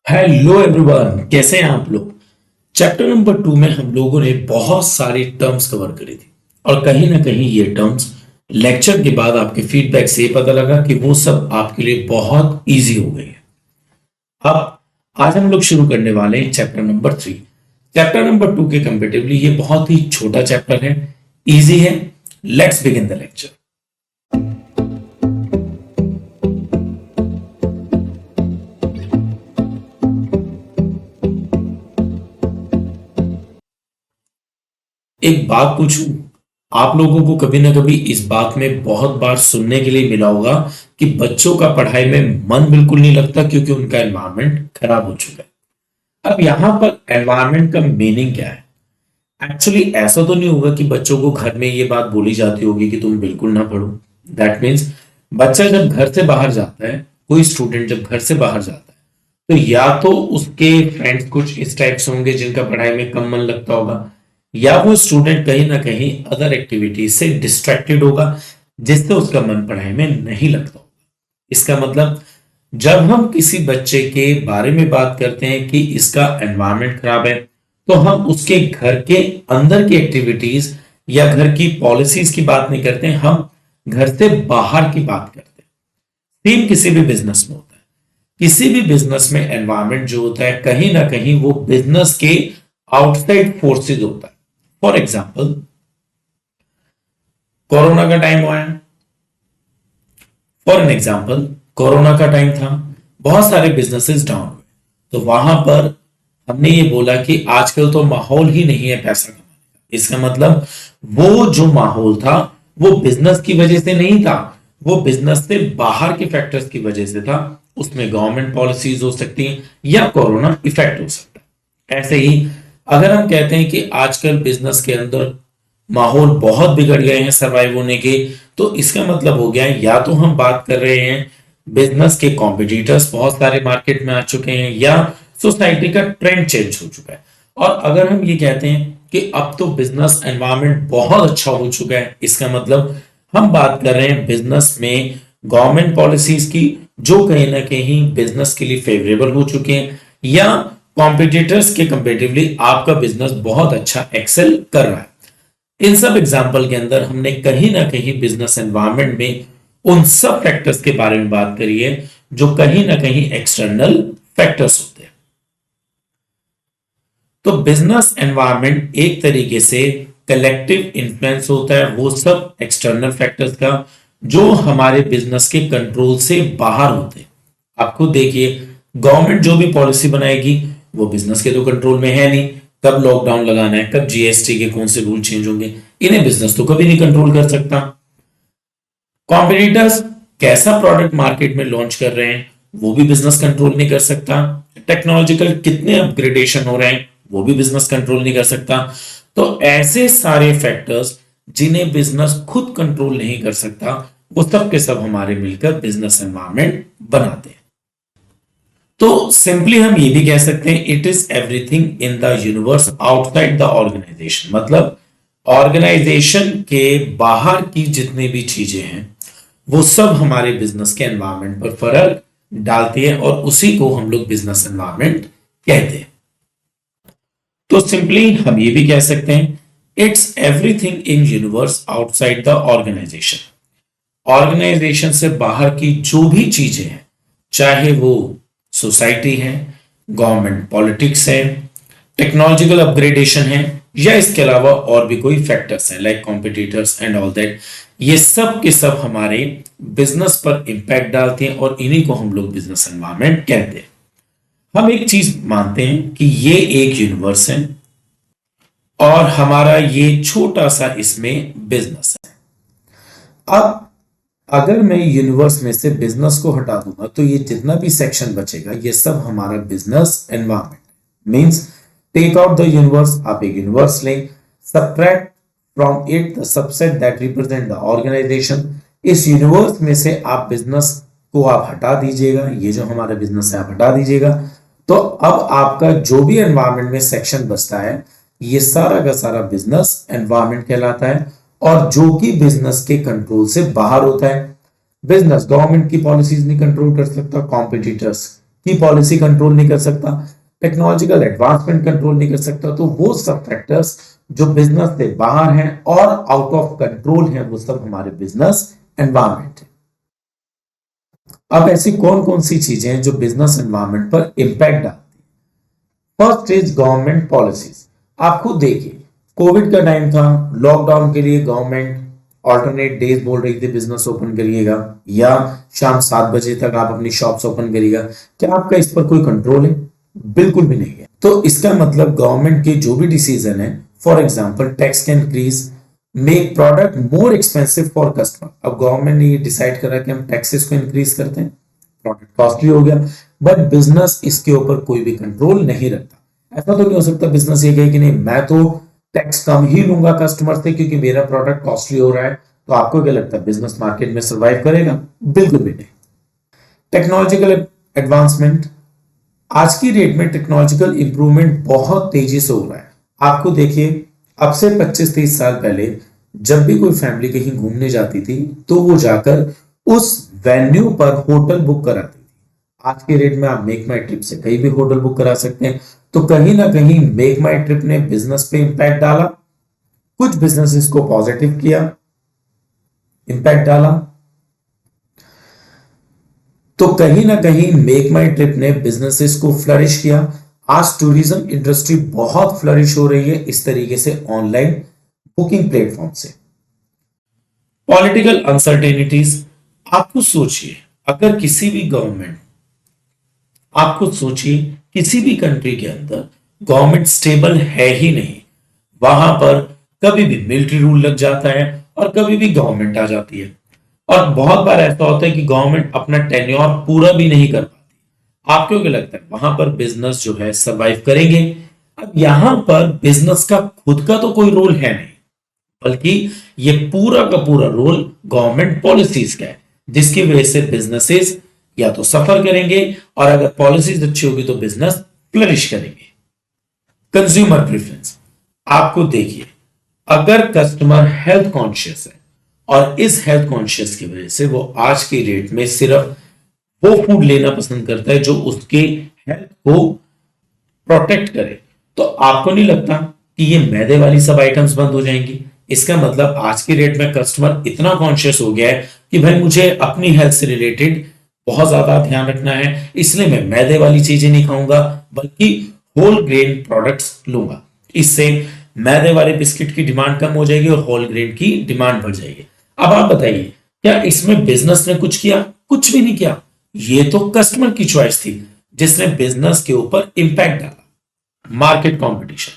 Hello everyone, कैसे हैं आप लोग। चैप्टर नंबर 2 में हम लोगों ने बहुत सारी टर्म्स कवर करी थी और कहीं ना कहीं ये टर्म्स लेक्चर के बाद आपके फीडबैक से ये पता लगा कि वो सब आपके लिए बहुत इजी हो गई है। अब आज हम लोग शुरू करने वाले हैं चैप्टर नंबर 3। चैप्टर नंबर 2 के कंपेरेटिवली ये बहुत ही छोटा चैप्टर है, इजी है। Let's begin the lecture. एक बात पूछूं, आप लोगों को कभी ना कभी इस बात में बहुत बार सुनने के लिए मिला होगा कि बच्चों का पढ़ाई में मन बिल्कुल नहीं लगता क्योंकि उनका एनवायरनमेंट खराब हो चुका है। अब यहां पर एनवायरनमेंट का मीनिंग क्या है? एक्चुअली ऐसा तो नहीं होगा कि बच्चों को घर में ये बात बोली जाती होगी कि तुम बिल्कुल ना पढ़ो। दैट मीन्स बच्चा जब घर से बाहर जाता है, कोई स्टूडेंट जब घर से बाहर जाता है, तो या तो उसके फ्रेंड्स कुछ इस टाइप से होंगे जिनका पढ़ाई में कम मन लगता होगा, या वो स्टूडेंट कहीं ना कहीं अदर एक्टिविटीज से डिस्ट्रैक्टेड होगा जिससे उसका मन पढ़ाई में नहीं लगता होगा। इसका मतलब जब हम किसी बच्चे के बारे में बात करते हैं कि इसका एनवायरनमेंट खराब है, तो हम उसके घर के अंदर की एक्टिविटीज या घर की पॉलिसीज की बात नहीं करते हैं, हम घर से बाहर की बात करते हैं। सेम किसी भी बिजनेस में होता है। किसी भी बिजनेस में एनवायरनमेंट जो होता है कहीं ना कहीं वो बिजनेस के आउटसाइड फोर्सेज होता है। फॉर एग्जाम्पल, कोरोना का टाइम हुआ है। फॉर एन एग्जाम्पल, कोरोना का टाइम था, बहुत सारे बिजनेसेस डाउन हुए, तो वहां पर हमने ये बोला कि आजकल तो माहौल ही नहीं है पैसा कमाने का। इसका मतलब वो जो माहौल था वो बिजनेस की वजह से नहीं था, वो बिजनेस से बाहर के फैक्टर्स की वजह से था। उसमें गवर्नमेंट पॉलिसीज हो सकती हैं या कोरोना इफेक्ट हो सकता है। ऐसे ही अगर हम कहते हैं कि आजकल बिजनेस के अंदर माहौल बहुत बिगड़ गए हैं सर्वाइव होने के, तो इसका मतलब हो गया है या तो हम बात कर रहे हैं बिजनेस के कॉम्पिटिटर्स बहुत सारे मार्केट में आ चुके हैं, या सोसाइटी का ट्रेंड चेंज हो चुका है। और अगर हम ये कहते हैं कि अब तो बिजनेस एनवायरनमेंट बहुत अच्छा हो चुका है, इसका मतलब हम बात कर रहे हैं बिजनेस में गवर्नमेंट पॉलिसीज की जो कहीं ना कहीं बिजनेस के लिए फेवरेबल हो चुके हैं, या कॉम्पिटिटर्स के कंपेरेटिवली आपका बिजनेस बहुत अच्छा एक्सेल कर रहा है। इन सब एग्जाम्पल के अंदर हमने कहीं ना कहीं बिजनेस एनवायरनमेंट में उन सब फैक्टर्स के बारे में बात करी है जो कहीं ना कहीं एक्सटर्नल फैक्टर्स होते हैं। तो बिजनेस एनवायरनमेंट एक तरीके से कलेक्टिव इन्फ्लुएंस होता है वो सब एक्सटर्नल फैक्टर्स का जो हमारे बिजनेस के कंट्रोल से बाहर होते हैं। आपको देखिए, गवर्नमेंट जो भी पॉलिसी बनाएगी वो बिजनेस के तो कंट्रोल में है नहीं। कब लॉकडाउन लगाना है, कब जीएसटी के कौन से रूल चेंज होंगे, इन्हें बिजनेस तो कभी नहीं कंट्रोल कर सकता। कॉम्पिटिटर्स कैसा प्रोडक्ट मार्केट में लॉन्च कर रहे हैं वो भी बिजनेस कंट्रोल नहीं कर सकता। टेक्नोलॉजिकल कितने अपग्रेडेशन हो रहे हैं वो भी बिजनेस कंट्रोल नहीं कर सकता। तो ऐसे सारे फैक्टर्स जिन्हें बिजनेस खुद कंट्रोल नहीं कर सकता, वो सब के सब हमारे मिलकर बिजनेस एनवायरनमेंट बनाते हैं। तो सिंपली हम ये भी कह सकते हैं it is everything in the universe outside the organisation. मतलब ऑर्गेनाइजेशन के बाहर की जितनी भी चीजें हैं वो सब हमारे बिजनेस के एनवायरनमेंट पर फर्क डालती है और उसी को हम लोग बिजनेस एनवायरनमेंट कहते हैं। तो सिंपली हम ये भी कह सकते हैं it's everything in universe outside the organisation. Organisation से बाहर की जो भी चीजें हैं, चाहे वो सोसाइटी है, गवर्नमेंट पॉलिटिक्स है, टेक्नोलॉजिकल अपग्रेडेशन है, या इसके अलावा और भी कोई फैक्टर्स हैं like competitors and all that, ये सब के सब हमारे बिजनेस पर इंपैक्ट डालते हैं और इन्हीं को हम लोग बिजनेस एनवायरनमेंट कहते हैं। हम एक चीज मानते हैं कि ये एक यूनिवर्स है और हमारा ये छोटा सा इसमें बिजनेस है। अब अगर मैं यूनिवर्स में से बिजनेस को हटा दूंगा तो ये जितना भी सेक्शन बचेगा ये सब हमारा business environment means take out the universe. आप एक यूनिवर्स लें, subtract from it the subset that represent the organisation. इस यूनिवर्स में से आप बिजनेस को आप हटा दीजिएगा, ये जो हमारा बिजनेस है आप हटा दीजिएगा, तो अब आपका जो भी एनवायरनमेंट में सेक्शन बचता है ये सारा का सारा बिजनेस एनवायरनमेंट कहलाता है। और जो कि बिजनेस के कंट्रोल से बाहर होता है। बिजनेस गवर्नमेंट की पॉलिसीज नहीं कंट्रोल कर सकता, कॉम्पिटिटर्स की पॉलिसी कंट्रोल नहीं कर सकता, टेक्नोलॉजिकल एडवांसमेंट कंट्रोल नहीं कर सकता, तो वो सब फैक्टर्स जो बिजनेस से बाहर हैं और आउट ऑफ कंट्रोल हैं, वो सब हमारे बिजनेस एनवायरमेंट है। अब ऐसी कौन कौन सी चीजें हैं जो बिजनेस एनवायरमेंट पर इंपैक्ट डालती है? First is government policies. आप खुद देखिए, कोविड का टाइम था, लॉकडाउन के लिए गवर्नमेंट ऑल्टरनेट डेज बोल रही थी बिजनेस ओपन करिएगा या शाम 7 बजे तक आप अपनी शॉप्स ओपन करिएगा। क्या आपका इस पर कोई कंट्रोल है? बिल्कुल भी नहीं है। तो इसका मतलब गवर्नमेंट के जो भी डिसीजन है, for example tax can increase, make product more expensive for customer. अब गवर्नमेंट ने ये डिसाइड करा कि हम टैक्सेस को इंक्रीज करते हैं, प्रोडक्ट कॉस्टली हो गया, बट बिजनेस इसके ऊपर कोई भी कंट्रोल नहीं रखता। ऐसा तो नहीं हो सकता बिजनेस ये कहे कि नहीं मैं तो टैक्स कम ही लूंगा कस्टमर से क्योंकि मेरा प्रोडक्ट कॉस्टली हो रहा है। तो आपको क्या लगता है बिजनेस मार्केट में सर्वाइव करेगा? बिल्कुल भी नहीं। टेक्नोलॉजिकल एडवांसमेंट, आज की डेट में टेक्नोलॉजिकल इंप्रूवमेंट बहुत तेजी से हो रहा है। आपको देखिए, अब से 25-30 साल पहले जब भी कोई फैमिली कहीं घूमने जाती थी तो वो जाकर उस वेन्यू पर होटल बुक कराती थी। आज के डेट में आप मेक माई ट्रिप से कहीं भी होटल बुक करा सकते हैं। तो कहीं ना कहीं मेक माई ट्रिप ने बिजनेस पे इंपैक्ट डाला, कुछ बिजनेसेस को पॉजिटिव किया, इंपैक्ट डाला। तो कहीं ना कहीं मेक माई ट्रिप ने बिजनेसेस को फ्लरिश किया। आज टूरिज्म इंडस्ट्री बहुत फ्लरिश हो रही है इस तरीके से ऑनलाइन बुकिंग प्लेटफॉर्म से। पॉलिटिकल अनसर्टेनिटीज, आपको सोचिए अगर किसी भी गवर्नमेंट, आप खुद सोचिए किसी भी कंट्री के अंदर गवर्नमेंट स्टेबल है ही नहीं, वहां पर कभी भी मिलिट्री रूल लग जाता है और कभी भी गवर्नमेंट आ जाती है, और बहुत बार ऐसा होता है कि गवर्नमेंट अपना टेन्योर पूरा भी नहीं कर पाती। आपको क्या लगता है वहां पर बिजनेस जो है सरवाइव करेंगे? अब यहां पर बिजनेस का खुद का तो कोई रोल है नहीं, बल्कि ये पूरा का पूरा रोल गवर्नमेंट पॉलिसीज का है, जिसकी वजह से बिजनेसेस या तो सफर करेंगे और अगर पॉलिसीज अच्छी होगी तो बिजनेस फ्लरिश करेंगे। कंज्यूमर प्रेफरेंस, आपको देखिए अगर कस्टमर हेल्थ कॉन्शियस है और इस हेल्थ कॉन्शियस की वजह से वो आज की डेट में सिर्फ वो फूड लेना पसंद करता है जो उसके हेल्थ को प्रोटेक्ट करे, तो आपको नहीं लगता कि ये मैदे वाली सब आइटम्स बंद हो जाएंगी? इसका मतलब आज की डेट में कस्टमर इतना कॉन्शियस हो गया है कि भाई मुझे अपनी हेल्थ से रिलेटेड बहुत ज्यादा ध्यान रखना है, इसलिए मैं मैदे वाली चीजें नहीं खाऊंगा बल्कि होल ग्रेन प्रोडक्ट्स लूंगा। इससे मैदे वाले बिस्किट की डिमांड कम हो जाएगी और होल ग्रेन की डिमांड बढ़ जाएगी। अब आप बताइए क्या इसमें बिजनेस ने कुछ किया? कुछ भी नहीं किया। ये तो कस्टमर की चॉइस थी जिसने बिजनेस के ऊपर इंपैक्ट डाला। Market competition,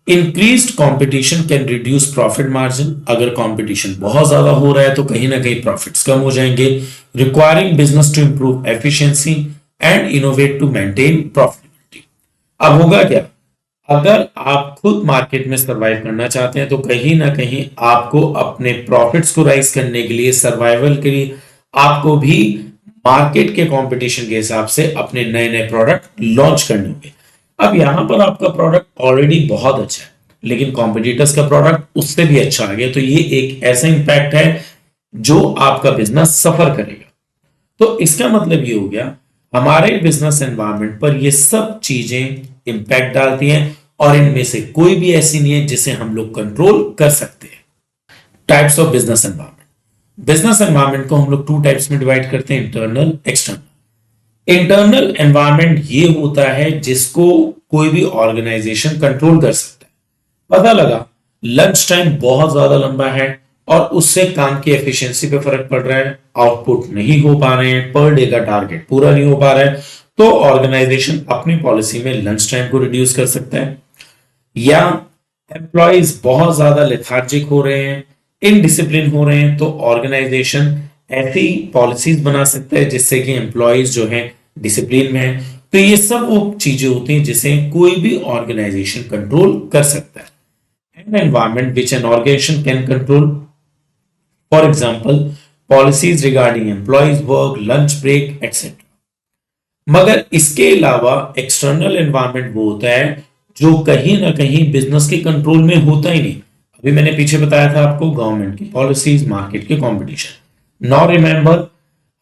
increased competition can reduce profit margin. अगर कंपटीशन बहुत ज्यादा हो रहा है तो कहीं ना कहीं प्रॉफिट्स कम हो जाएंगे। Requiring business to improve efficiency and innovate to maintain profitability. अब होगा क्या, अगर आप खुद मार्केट में सर्वाइव करना चाहते हैं तो कहीं ना कहीं आपको अपने प्रॉफिट्स को राइज करने के लिए, सर्वाइवल के लिए आपको भी मार्केट के कंपटीशन के हिसाब से अपने नए नए प्रोडक्ट लॉन्च करने होंगे। अब यहां पर आपका प्रोडक्ट ऑलरेडी बहुत अच्छा है लेकिन कॉम्पिटिटर्स का प्रोडक्ट उससे भी अच्छा आ गया, तो ये एक ऐसा इंपैक्ट है जो आपका बिजनेस सफर करेगा। तो इसका मतलब ये हो गया हमारे बिजनेस एनवायरनमेंट पर ये सब चीजें इंपैक्ट डालती हैं और इनमें से कोई भी ऐसी नहीं है जिसे हम लोग कंट्रोल कर सकते हैं। Types of business environment, business environment को हम लोग 2 टाइप्स में डिवाइड करते हैं, इंटरनल, एक्सटर्नल। इंटरनल एनवायरनमेंट ये होता है जिसको कोई भी ऑर्गेनाइजेशन कंट्रोल कर सकता है। पता लगा लंच टाइम बहुत ज्यादा लंबा है और उससे काम की एफिशिएंसी पे फर्क पड़ रहा है, आउटपुट नहीं हो पा रहे हैं, पर डे का टारगेट पूरा नहीं हो पा रहा है, तो ऑर्गेनाइजेशन अपनी पॉलिसी में लंच टाइम को रिड्यूस कर सकता है। या एम्प्लॉइज बहुत ज्यादा लेथार्जिक हो रहे हैं, इनडिसिप्लिन हो रहे हैं, तो ऑर्गेनाइजेशन ऐसी पॉलिसीज बना सकता है जिससे कि एम्प्लॉइज जो है डिसिप्लिन में है। तो ये सब वो चीजें होती हैं जिसे कोई भी ऑर्गेनाइजेशन कंट्रोल कर सकता है। An environment which an organisation can control, for example policies regarding employees work, lunch break etcetera. मगर इसके अलावा एक्सटर्नल एनवायरमेंट वो होता है जो कहीं ना कहीं बिजनेस के कंट्रोल में होता ही नहीं। अभी मैंने पीछे बताया था आपको गवर्नमेंट की पॉलिसीज, मार्केट के कंपटीशन। नाउ रिमेंबर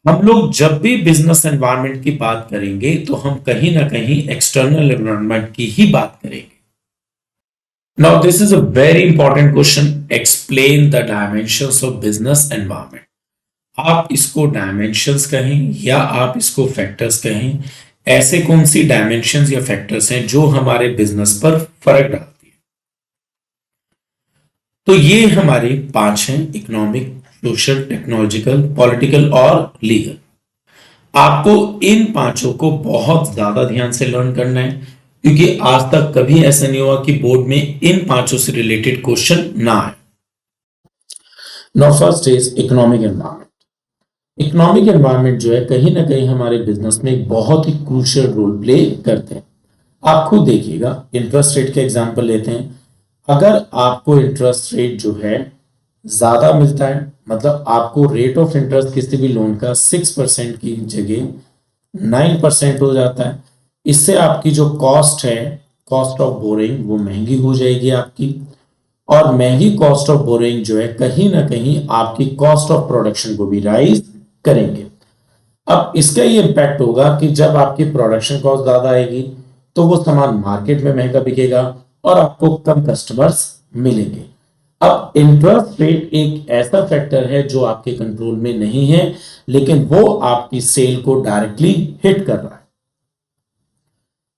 हम लोग जब भी बिजनेस एनवायरनमेंट की बात करेंगे तो हम कहीं ना कहीं एक्सटर्नल एनवायरनमेंट की ही बात करेंगे। Now this is a very important question, explain the dimensions of business environment. आप इसको डायमेंशंस कहें या आप इसको फैक्टर्स कहें, ऐसे कौन सी डायमेंशंस या फैक्टर्स हैं जो हमारे बिजनेस पर फर्क डालती है? तो ये हमारे 5 हैं, इकोनॉमिक, सोशल, टेक्नोलॉजिकल, पॉलिटिकल और लीगल। आपको इन पांचों को बहुत ज्यादा ध्यान से लर्न करना है, क्योंकि आज तक कभी ऐसा नहीं हुआ कि बोर्ड में इन पांचों से रिलेटेड क्वेश्चन ना आए। Now first is economic environment. Economic environment जो है कहीं ना कहीं हमारे बिजनेस में एक बहुत ही क्रूशियल रोल प्ले करते हैं। आप खुद देखिएगा, इंटरेस्ट रेट का एग्जांपल लेते हैं। अगर आपको इंटरेस्ट रेट जो है ज्यादा मिलता है, मतलब आपको रेट ऑफ इंटरेस्ट किसी भी लोन का 6% की जगह 9% हो जाता है, इससे आपकी जो कॉस्ट है, कॉस्ट ऑफ बोरिंग, वो महंगी हो जाएगी आपकी। और महंगी कॉस्ट ऑफ बोरिंग जो है कहीं ना कहीं आपकी कॉस्ट ऑफ प्रोडक्शन को भी राइज करेंगे। अब इसका ये इंपैक्ट होगा कि जब आपकी प्रोडक्शन कॉस्ट ज्यादा आएगी तो वो सामान मार्केट में महंगा बिकेगा और आपको कम कस्टमर्स मिलेंगे। अब इंटरेस्ट रेट एक ऐसा फैक्टर है जो आपके कंट्रोल में नहीं है, लेकिन वो आपकी सेल को डायरेक्टली हिट कर रहा है।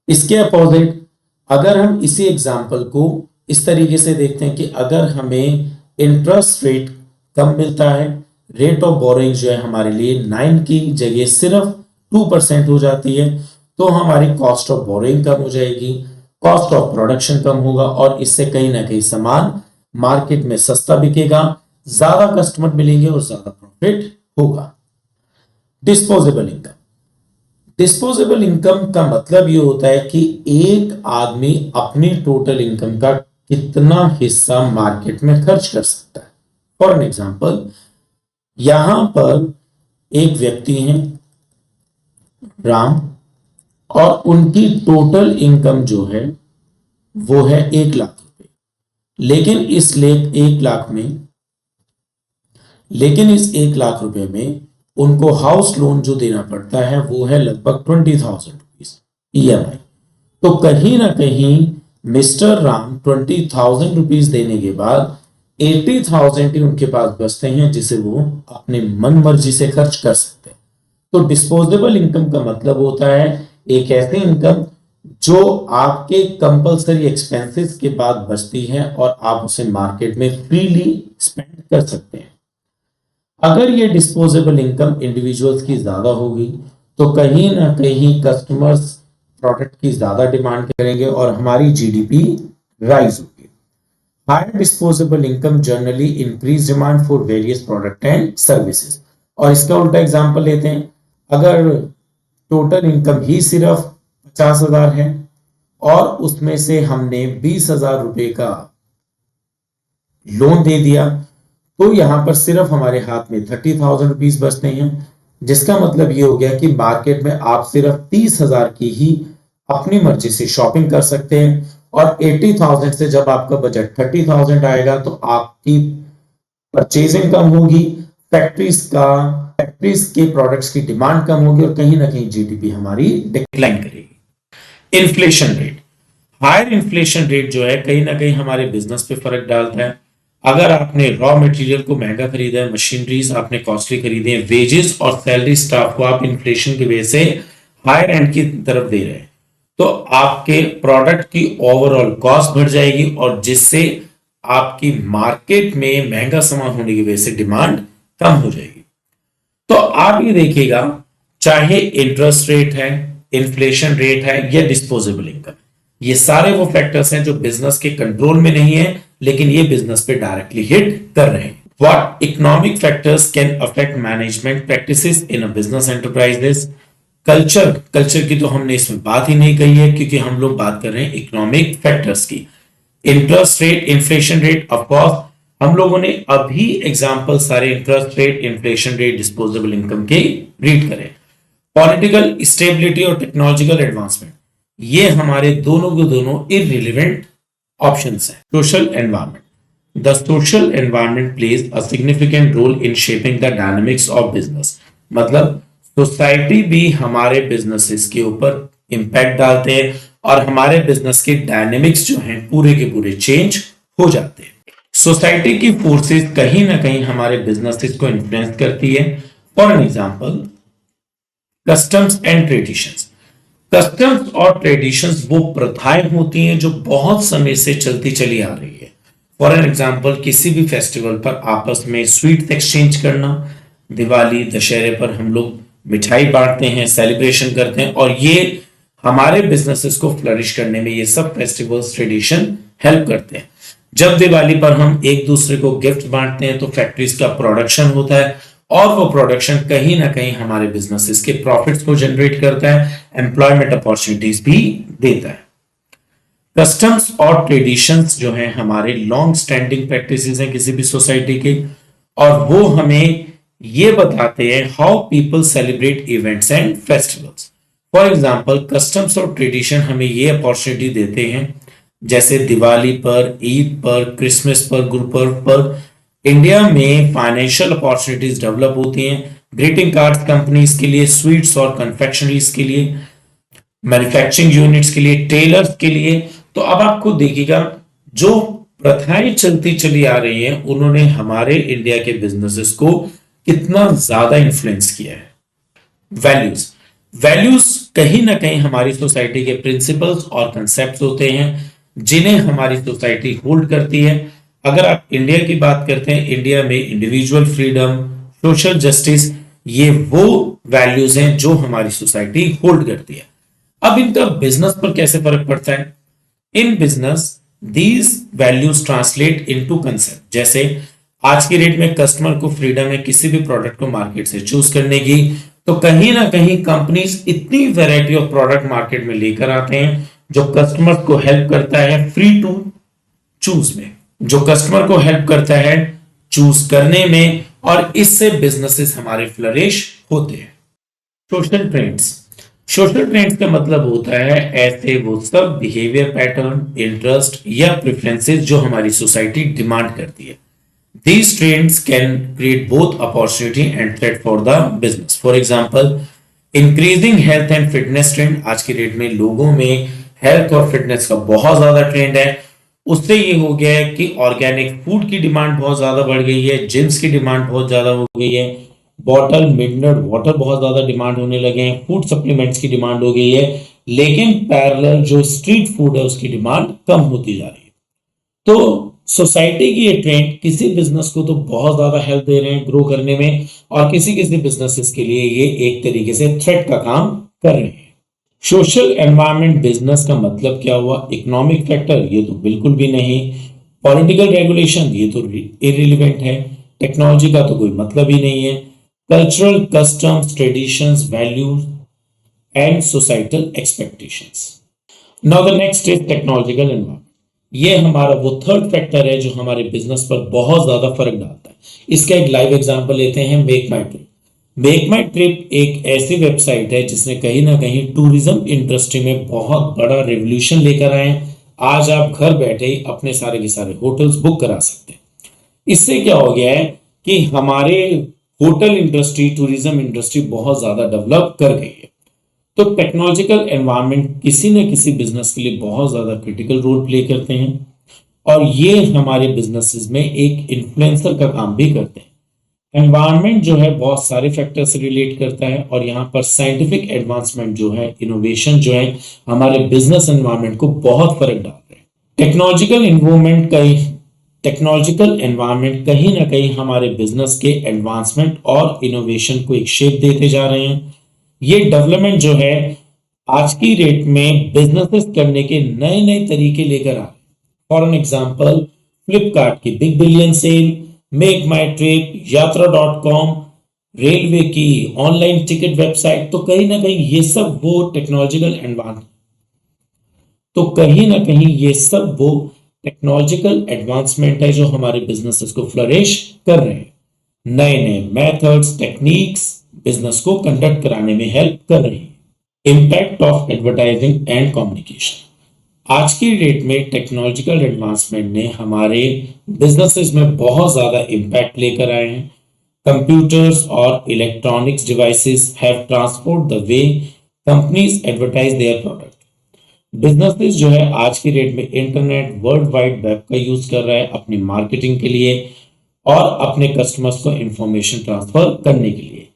इसके अपोजिट अगर हम इसी एग्जांपल को इस तरीके से देखते हैं कि अगर हमें इंटरेस्ट रेट कम मिलता है, रेट ऑफ बोरिंग जो है हमारे लिए 9 की जगह सिर्फ 2% हो जाती है, तो हमारी कॉस्ट ऑफ बोरिंग कम हो जाएगी, कॉस्ट ऑफ प्रोडक्शन कम होगा और इससे कहीं ना कहीं सामान मार्केट में सस्ता बिकेगा, ज्यादा कस्टमर मिलेंगे और ज्यादा प्रॉफिट होगा। Disposable income. डिस्पोजेबल इनकम का मतलब ये होता है कि एक आदमी अपनी टोटल इनकम का कितना हिस्सा मार्केट में खर्च कर सकता है। फॉर एन एग्जाम्पल, यहां पर एक व्यक्ति हैं राम, और उनकी टोटल इनकम जो है वो है 1 लाख रुपए, लेकिन इस 1 लाख में, लेकिन इस 1 लाख रुपए में उनको हाउस लोन जो देना पड़ता है वो है लगभग 20,000 रुपीज EMI। तो कहीं ना कहीं मिस्टर राम 20,000 रुपीज देने के बाद 80,000 ही उनके पास बचते हैं, जिसे वो अपने मन मर्जी से खर्च कर सकते हैं। तो डिस्पोजेबल इनकम का मतलब होता है एक ऐसी इनकम जो आपके कंपलसरी एक्सपेंसेस के बाद बचती है और आप उसे मार्केट में फ्रीली स्पेंड कर सकते हैं। अगर ये डिस्पोजेबल इनकम इंडिविजुअल्स की ज्यादा होगी तो कहीं ना कहीं कस्टमर्स प्रोडक्ट की ज्यादा डिमांड करेंगे और हमारी GDP राइज होगी। Higher disposable income generally increase demand for various product and services. और इसका उल्टा एग्जांपल लेते हैं, अगर टोटल इनकम ही सिर्फ 50,000 है और उसमें से हमने 20,000 रुपए का लोन दे दिया, तो यहां पर सिर्फ हमारे हाथ में 30,000 रुपीज बचते हैं, जिसका मतलब ये हो गया कि मार्केट में आप सिर्फ 30,000 की ही अपनी मर्जी से शॉपिंग कर सकते हैं। और 80,000 से जब आपका बजट 30,000 आएगा तो आपकी परचेजिंग कम होगी, फैक्ट्रीज के प्रोडक्ट्स की डिमांड कम होगी और कहीं ना कहीं GDP हमारी डिक्लाइन करेगी। Inflation rate. Higher inflation rate जो है कहीं ना कहीं हमारे बिजनेस पे फर्क डालता है। अगर आपने रॉ मटेरियल को महंगा खरीदा है, मशीनरीज आपने कॉस्टली खरीदी है, वेजेस और सैलरी स्टाफ को आप इन्फ्लेशन की वजह से हायर एंड की तरफ दे रहे हैं, तो आपके प्रोडक्ट की ओवरऑल कॉस्ट बढ़ जाएगी और जिससे आपकी मार्केट में महंगा सामान होने की वजह से डिमांड कम हो जाएगी। तो आप ये देखिएगा, चाहे इंटरेस्ट रेट है, इन्फ्लेशन रेट है या डिस्पोजेबल इनकम, ये सारे वो फैक्टर्स हैं जो बिजनेस के कंट्रोल में नहीं है, लेकिन ये बिजनेस पे डायरेक्टली हिट कर रहे हैं। What economic factors can affect management practices in a business enterprises. Culture की तो हमने इसमें बात ही नहीं कही है, क्योंकि हम लोग बात कर रहे हैं इकोनॉमिक फैक्टर्स की। Interest rate, inflation rate, of course हम लोगों ने अभी एग्जांपल सारे interest rate, inflation rate, disposable income के रीड करें। पॉलिटिकल स्टेबिलिटी और टेक्नोलॉजिकल एडवांसमेंट, ये हमारे दोनों के दोनों इररिलेवेंट ऑप्शंस हैं। Social environment. The social environment plays a significant role in shaping the dynamics of business. मतलब सोसाइटी भी हमारे बिजनेसेस के ऊपर इंपैक्ट डालते हैं और हमारे बिजनेस के डायनेमिक्स जो हैं पूरे के पूरे चेंज हो जाते हैं। सोसाइटी की फोर्सेस कहीं ना कहीं हमारे बिजनेसेस को इन्फ्लुएंस करती है। For an example, customs and traditions. Customs और ट्रेडिशंस वो प्रथाएं होती हैं जो बहुत समय से चलती चली आ रही है। फॉर एन एग्जाम्पल, किसी भी फेस्टिवल पर आपस में स्वीट्स एक्सचेंज करना, दिवाली दशहरे पर हम लोग मिठाई बांटते हैं, सेलिब्रेशन करते हैं, और ये हमारे बिजनेसेस को फ्लरिश करने में ये सब फेस्टिवल्स ट्रेडिशन हेल्प करते हैं। जब दिवाली पर हम एक दूसरे को गिफ्ट बांटते हैं तो फैक्ट्रीज का प्रोडक्शन होता है और वो प्रोडक्शन कहीं ना कहीं हमारे बिजनेसेस के प्रॉफिट्स को जनरेट करता है, एम्प्लॉयमेंट अपॉर्चुनिटीज भी देता है। कस्टम्स और ट्रेडिशंस जो हैं हमारे लॉन्ग स्टैंडिंग प्रैक्टिसेस हैं किसी भी सोसाइटी के, और वो हमें ये बताते हैं how people celebrate events and festivals. For example, customs और ट्रेडिशन हमें ये अपॉर्चुनिटी देते हैं, जैसे दिवाली पर, ईद पर, क्रिसमस पर, गुरुपर्व पर इंडिया में फाइनेंशियल अपॉर्चुनिटीज डेवलप होती हैं। ग्रीटिंग कार्ड्स कंपनीज के लिए, स्वीट्स और कन्फेक्शनरीज के लिए, मैन्युफैक्चरिंग यूनिट्स के लिए, टेलर्स के लिए। तो अब आपको देखिएगा, जो प्रथाएं चलती चली आ रही हैं उन्होंने हमारे इंडिया के बिजनेसेस को कितना ज्यादा इन्फ्लुएंस किया है। वैल्यूज। वैल्यूज कहीं ना कहीं हमारी सोसाइटी के प्रिंसिपल्स और कंसेप्ट होते हैं जिन्हें हमारी सोसाइटी होल्ड करती है। अगर आप इंडिया की बात करते हैं, इंडिया में इंडिविजुअल फ्रीडम, सोशल जस्टिस, ये वो वैल्यूज हैं जो हमारी सोसाइटी होल्ड करती है। अब इनका बिजनेस पर कैसे फर्क पड़ता है? In business these values translate into concept. जैसे आज की डेट में कस्टमर को फ्रीडम है किसी भी प्रोडक्ट को मार्केट से चूज करने की, तो कहीं ना कहीं कंपनीज इतनी वैरायटी ऑफ प्रोडक्ट मार्केट में लेकर आते हैं जो कस्टमर को हेल्प करता है फ्री टू चूज में, जो कस्टमर को हेल्प करता है चूज करने में, और इससे बिजनेसेस हमारे फ्लरिश होते हैं। Social trends. सोशल ट्रेंड्स का मतलब होता है ऐसे वो सब बिहेवियर पैटर्न, इंटरेस्ट या प्रेफरेंसेस जो हमारी सोसाइटी डिमांड करती है। These trends can create both opportunity and threat for the business. For example, increasing health and fitness trend। आज की डेट में लोगों में हेल्थ और फिटनेस का बहुत ज्यादा ट्रेंड है। उससे ये हो गया है कि ऑर्गेनिक फूड की डिमांड बहुत ज्यादा बढ़ गई है, जिम्स की डिमांड बहुत ज्यादा हो गई है, बॉटल मिनरल वाटर बहुत ज्यादा डिमांड होने लगे हैं, फूड सप्लीमेंट्स की डिमांड हो गई है, लेकिन पैरेलल जो स्ट्रीट फूड है उसकी डिमांड कम होती जा रही है। तो सोसाइटी की ये ट्रेंड किसी बिजनेस को तो बहुत ज्यादा हेल्प दे रहे हैं ग्रो करने में, और किसी किसी बिजनेसेस के लिए ये एक तरीके से थ्रेट का काम कर रहे हैं। सोशल एनवायरनमेंट बिजनेस का मतलब क्या हुआ? इकोनॉमिक फैक्टर, ये तो बिल्कुल भी नहीं। पॉलिटिकल रेगुलेशन, ये तो इररिलेवेंट है। टेक्नोलॉजी का तो कोई मतलब ही नहीं है। Cultural customs, traditions, values and societal expectations. Now the next is technological environment. ये हमारा वो थर्ड फैक्टर है जो हमारे बिजनेस पर बहुत ज्यादा फर्क डालता है। इसका एक लाइव एग्जांपल लेते हैं, मेक माई ट्रिप। मेक माई ट्रिप एक ऐसी वेबसाइट है जिसने कहीं ना कहीं टूरिज्म इंडस्ट्री में बहुत बड़ा रेवोल्यूशन लेकर आए हैं। आज आप घर बैठे ही अपने सारे के सारे होटल्स बुक करा सकते हैं। इससे क्या हो गया है कि हमारे होटल इंडस्ट्री, टूरिज्म इंडस्ट्री बहुत ज्यादा डेवलप कर गई है। तो टेक्नोलॉजिकल एनवायरनमेंट किसी न किसी बिजनेस के लिए बहुत ज्यादा क्रिटिकल रोल प्ले करते हैं, और ये हमारे बिजनेसेस में एक इन्फ्लुएंसर का काम भी करते हैं। एनवायरनमेंट जो है बहुत सारे फैक्टर से रिलेट करता है, और यहाँ पर साइंटिफिक एडवांसमेंट जो है, इनोवेशन जो है, हमारे बिजनेस एनवायरनमेंट को बहुत फर्क डाल रहे हैं। टेक्नोलॉजिकल एनवायरनमेंट कहीं ना कहीं हमारे बिजनेस के एडवांसमेंट और इनोवेशन को एक शेप देते जा रहे हैं। ये डेवलपमेंट जो है आज की डेट में बिजनेसेस करने के नए नए तरीके लेकर आ रहे हैं। फॉर एन एग्जांपल, फ्लिपकार्ट की बिग बिलियन सेल, मेक माई ट्रिप, यात्रा.com, रेलवे की ऑनलाइन टिकट वेबसाइट। तो कहीं ना कहीं ये सब वो टेक्नोलॉजिकल एडवांस टेक्नोलॉजिकल एडवांसमेंट है जो हमारे बिजनेसेस को फ्लरिश कर रहे हैं। नए नए मेथड्स, टेक्निक्स बिजनेस को कंडक्ट कराने में हेल्प कर रही है। Impact of advertising and communication. आज की डेट में टेक्नोलॉजिकल एडवांसमेंट ने हमारे बिजनेसेस में बहुत ज्यादा इंपैक्ट लेकर आए हैं। computers or electronics devices have transformed the way companies advertise their product. Businesses जो है आज की डेट में इंटरनेट वर्ल्ड वाइड वेब का यूज कर रहा है अपनी मार्केटिंग के लिए और अपने कस्टमर्स को इंफॉर्मेशन ट्रांसफर करने के लिए।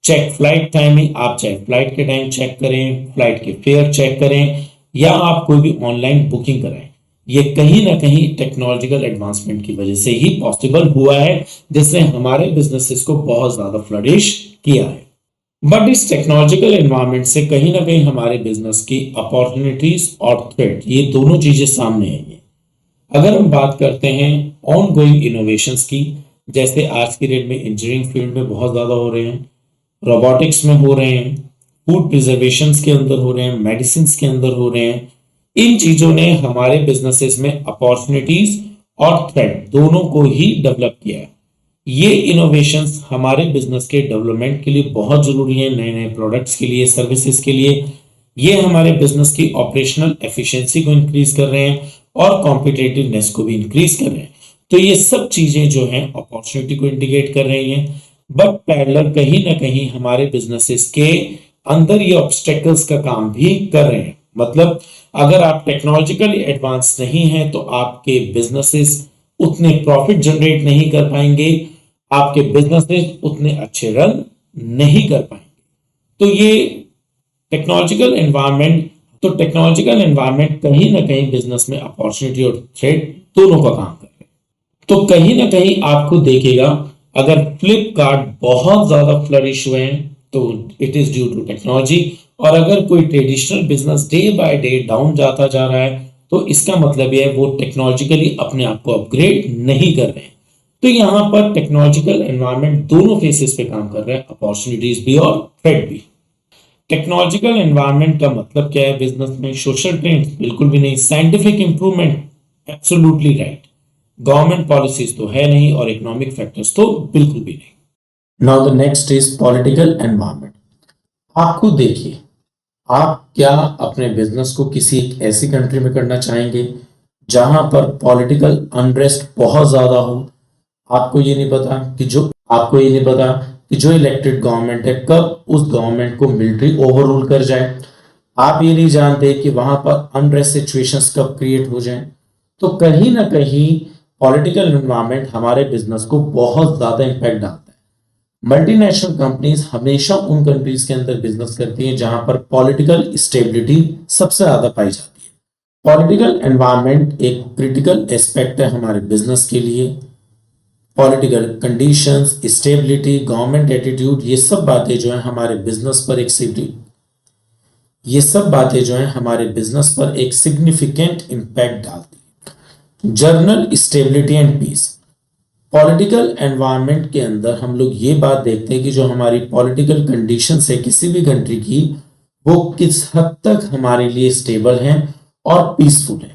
चेक फ्लाइट टाइमिंग, आप चाहे फ्लाइट के टाइम चेक करें, फ्लाइट के फेयर चेक करें या आप कोई भी ऑनलाइन बुकिंग कराएं, ये कहीं ना कहीं टेक्नोलॉजिकल एडवांसमेंट की वजह से ही पॉसिबल हुआ है, जिसने हमारे बिजनेसेस को बहुत ज्यादा फ्लरिश किया है। बट इस टेक्नोलॉजिकल एनवायरनमेंट से कहीं ना कहीं हमारे बिजनेस की अपॉर्चुनिटीज और थ्रेट, ये दोनों चीजें सामने आई हैं। अगर हम बात करते हैं ऑन गोइंग इनोवेशंस की, जैसे आज की डेट में इंजीनियरिंग फील्ड में बहुत ज्यादा हो रहे हैं, रोबोटिक्स में हो रहे हैं, फूड प्रिजर्वेशन के अंदर हो रहे हैं, मेडिसिन के अंदर हो रहे हैं, इन चीजों ने हमारे बिजनेसेस में अपॉर्चुनिटीज और थ्रेट दोनों को ही डेवलप किया है। ये इनोवेशंस हमारे बिजनेस के डेवलपमेंट के लिए बहुत जरूरी है, नए नए प्रोडक्ट्स के लिए, सर्विसेज के लिए। ये हमारे बिजनेस की ऑपरेशनल एफिशिएंसी को इंक्रीज कर रहे हैं और कॉम्पिटिटिवनेस को भी इंक्रीज कर रहे हैं। तो ये सब चीजें जो हैं अपॉर्चुनिटी को इंडिकेट कर रही हैं, बट पैरेलल कहीं ना कहीं हमारे बिजनेसेस के अंदर ये ऑब्स्टेकल्स का काम भी कर रहे हैं। मतलब अगर आप टेक्नोलॉजिकली एडवांस नहीं हैं तो आपके बिजनेसेस उतने प्रॉफिट जनरेट नहीं कर पाएंगे, आपके बिजनेसेस उतने अच्छे रन नहीं कर पाएंगे। तो ये टेक्नोलॉजिकल एनवायरनमेंट कहीं ना कहीं बिजनेस में अपॉर्चुनिटी और थ्रेट दोनों का काम कर रहे हैं। तो कहीं ना कहीं आपको देखेगा, अगर फ्लिपकार्ट बहुत ज्यादा फ्लरिश हुए हैं तो it is due to technology, और अगर कोई traditional business day by day down जाता जा रहा है तो इसका मतलब यह है वो टेक्नोलॉजिकली अपने आप को अपग्रेड नहीं कर रहे हैं। तो यहां पर टेक्नोलॉजिकल एनवायरनमेंट दोनों फेसेस पे काम कर रहा है, अपॉर्चुनिटीज भी और थ्रेट भी। टेक्नोलॉजिकल एनवायरनमेंट का मतलब क्या है बिजनेस में? सोशल ट्रेंड्स बिल्कुल भी नहीं, scientific improvement absolutely right, government policies तो है नहीं और इकोनॉमिक फैक्टर्स तो बिल्कुल भी नहीं। Now the next is political environment. आप खुद देखिए, आप क्या अपने बिजनेस को किसी एक ऐसी कंट्री में करना चाहेंगे जहां पर पॉलिटिकल अनरेस्ट बहुत ज्यादा हो? आपको ये नहीं पता कि जो इलेक्टेड गवर्नमेंट है कब उस गवर्नमेंट को मिलिट्री ओवररूल कर जाए। आप ये नहीं जानते कि वहां पर अनरेस्ट सिचुएशंस कब क्रिएट हो जाए। तो कहीं ना कहीं पॉलिटिकल एनवायरनमेंट हमारे बिजनेस को बहुत ज्यादा इंपैक्ट डालता है। मल्टीनेशनल कंपनीज हमेशा उन कंट्रीज के अंदर बिजनेस करती हैं जहां पर पॉलिटिकल स्टेबिलिटी सबसे ज्यादा पाई जाती है। पॉलिटिकल एनवायरनमेंट एक क्रिटिकल एस्पेक्ट है हमारे बिजनेस के लिए। Political conditions, stability, government attitude, ये सब बातें जो है हमारे बिजनेस पर एक सिग्निफिकेंट इंपैक्ट डालती है। General stability and peace. Political environment के अंदर हम लोग ये बात देखते हैं कि जो हमारी पॉलिटिकल कंडीशंस है किसी भी कंट्री की, वो किस हद तक हमारे लिए स्टेबल हैं और पीसफुल हैं।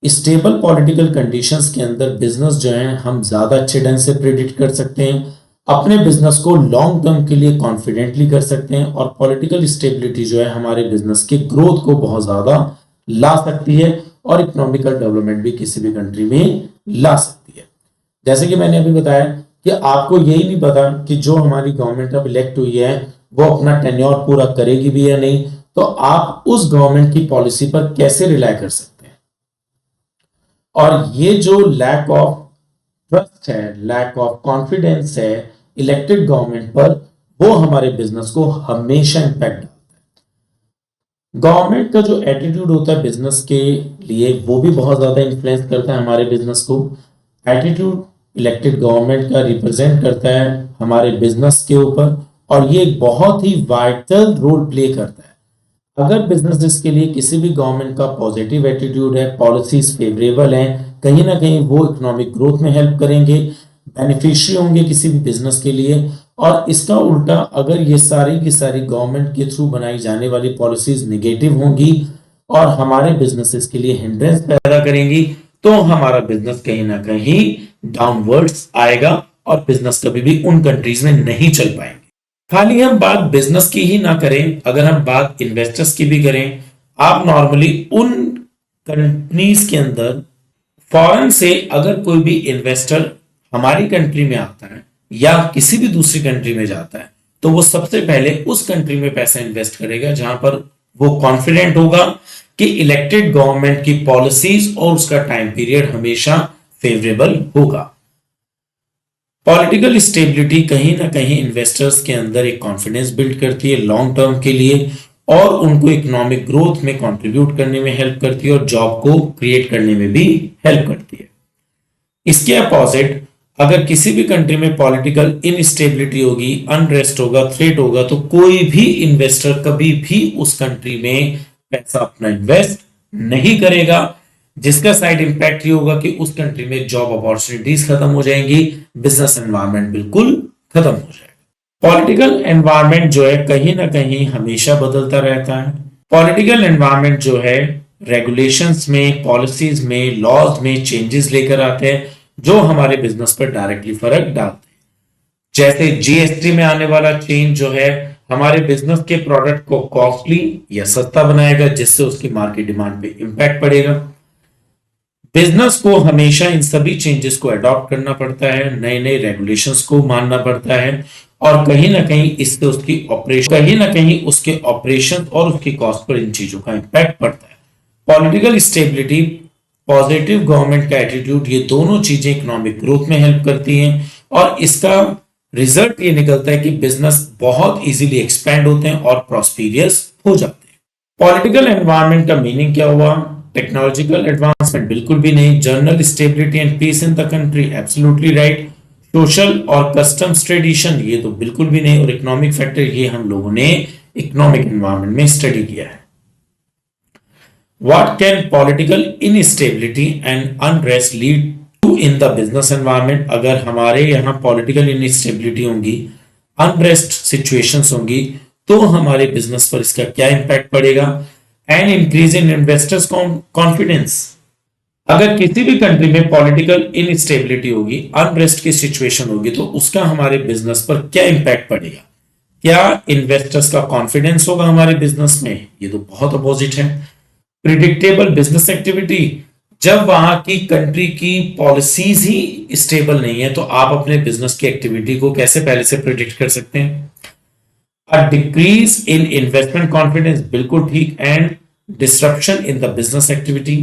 स्टेबल पॉलिटिकल कंडीशंस के अंदर बिजनेस जो है हम ज्यादा अच्छे ढंग से प्रेडिक्ट कर सकते हैं, अपने बिजनेस को लॉन्ग टर्म के लिए कॉन्फिडेंटली कर सकते हैं, और पॉलिटिकल स्टेबिलिटी जो है हमारे बिजनेस के ग्रोथ को बहुत ज्यादा ला सकती है और इकोनॉमिकल डेवलपमेंट भी किसी भी कंट्री में ला सकती है। जैसे कि मैंने अभी बताया कि आपको यही नहीं पता कि जो हमारी गवर्नमेंट अब इलेक्ट हुई है वो अपना टेन्योर पूरा करेगी भी या नहीं, तो आप उस गवर्नमेंट की पॉलिसी पर कैसे रिलाय कर सकते हैं। और ये जो लैक ऑफ ट्रस्ट है, लैक ऑफ कॉन्फिडेंस है इलेक्टेड गवर्नमेंट पर, वो हमारे बिजनेस को हमेशा इंपैक्ट डालता है। गवर्नमेंट का जो एटीट्यूड होता है बिजनेस के लिए वो भी बहुत ज्यादा इन्फ्लुएंस करता है हमारे बिजनेस को। एटीट्यूड इलेक्टेड गवर्नमेंट का रिप्रेजेंट करता है हमारे बिजनेस के ऊपर, और ये एक बहुत ही वाइटल रोल प्ले करता है। अगर बिजनेसेस के लिए किसी भी गवर्नमेंट का पॉजिटिव एटीट्यूड है, पॉलिसीज फेवरेबल हैं, कहीं ना कहीं वो इकोनॉमिक ग्रोथ में हेल्प करेंगे, बेनिफिशियरी होंगे किसी भी बिजनेस के लिए। और इसका उल्टा अगर ये सारी की सारी गवर्नमेंट के थ्रू बनाई जाने वाली पॉलिसीज निगेटिव होंगी और हमारे बिजनेसेस के लिए हिंड्रेंस पैदा करेंगी, तो हमारा बिजनेस कहीं ना कहीं डाउनवर्ड्स आएगा और बिजनेस कभी भी उन कंट्रीज में नहीं चल पाएंगे। खाली हम बात बिजनेस की ही ना करें, अगर हम बात इन्वेस्टर्स की भी करें, आप नॉर्मली उन कंपनीज के अंदर फॉरेन से अगर कोई भी इन्वेस्टर हमारी कंट्री में आता है या किसी भी दूसरी कंट्री में जाता है तो वो सबसे पहले उस कंट्री में पैसा इन्वेस्ट करेगा जहां पर वो कॉन्फिडेंट होगा कि इलेक्टेड गवर्नमेंट की पॉलिसीज और उसका टाइम पीरियड हमेशा फेवरेबल होगा। पॉलिटिकल स्टेबिलिटी कहीं ना कहीं इन्वेस्टर्स के अंदर एक कॉन्फिडेंस बिल्ड करती है लॉन्ग टर्म के लिए, और उनको इकोनॉमिक ग्रोथ में कंट्रीब्यूट करने में हेल्प करती है और जॉब को क्रिएट करने में भी हेल्प करती है। इसके अपोजिट अगर किसी भी कंट्री में पॉलिटिकल इनस्टेबिलिटी होगी, अनरेस्ट होगा, थ्रेट होगा, तो कोई भी इन्वेस्टर कभी भी उस कंट्री में पैसा अपना इन्वेस्ट नहीं करेगा, जिसका साइड इंपैक्ट ये होगा कि उस कंट्री में जॉब अपॉर्चुनिटीज खत्म हो जाएंगी, बिजनेस एनवायरनमेंट बिल्कुल खत्म हो जाएगा। पॉलिटिकल एनवायरनमेंट जो है कहीं ना कहीं हमेशा बदलता रहता है। पॉलिटिकल एनवायरनमेंट जो है रेगुलेशंस में, पॉलिसीज में, लॉज में चेंजेस लेकर आते हैं जो हमारे बिजनेस पर डायरेक्टली फर्क डालते हैं। जैसे जीएसटी में आने वाला चेंज जो है हमारे बिजनेस के प्रोडक्ट को कॉस्टली या सस्ता बनाएगा, जिससे उसकी मार्केट डिमांड पे इंपैक्ट पड़ेगा। बिजनेस को हमेशा इन सभी चेंजेस को अडॉप्ट करना पड़ता है, नए नए रेगुलेशंस को मानना पड़ता है, और कहीं ना कहीं इससे उसके ऑपरेशन और उसकी कॉस्ट पर इन चीजों का इंपैक्ट पड़ता है। पॉलिटिकल स्टेबिलिटी, पॉजिटिव गवर्नमेंट का एटीट्यूड, ये दोनों चीजें इकोनॉमिक ग्रोथ में हेल्प करती हैं, और इसका रिजल्ट ये निकलता है कि बिजनेस बहुत इजीली एक्सपैंड होते हैं और प्रॉस्पेरियस हो जाते हैं। पॉलिटिकल एनवायरनमेंट का मीनिंग क्या हुआ? टेक्नोलॉजिकल एडवांसमेंट बिल्कुल भी नहीं। General stability and peace in the country, absolutely right. Social और कस्टम्स ट्रेडिशन, ये तो बिल्कुल भी नहीं। और इकोनॉमिक फैक्टर, ये हम लोगों ने इकोनॉमिक एनवायरनमेंट में स्टडी किया है। What can political instability and unrest lead to in the business environment? अगर हमारे यहाँ political instability होंगी, unrest situations होंगी, तो हमारे बिजनेस पर इसका क्या इम्पैक्ट पड़ेगा? And increase in investors confidence. अगर किसी भी कंट्री में पॉलिटिकल इनस्टेबिलिटी होगी, अनरेस्ट की सिचुएशन होगी, तो उसका हमारे बिजनेस पर क्या इम्पैक्ट पड़ेगा? क्या इन्वेस्टर्स का कॉन्फिडेंस होगा हमारे बिजनेस में? ये तो बहुत अपोजिट है। प्रिडिक्टेबल बिजनेस एक्टिविटी, जब वहां की कंट्री की पॉलिसीज ही स्टेबल नहीं है तो आप अपने बिजनेस की एक्टिविटी को कैसे पहले से प्रिडिक्ट कर सकते हैं? A decrease in investment confidence, बिल्कुल ठीक। And disruption in the business activity,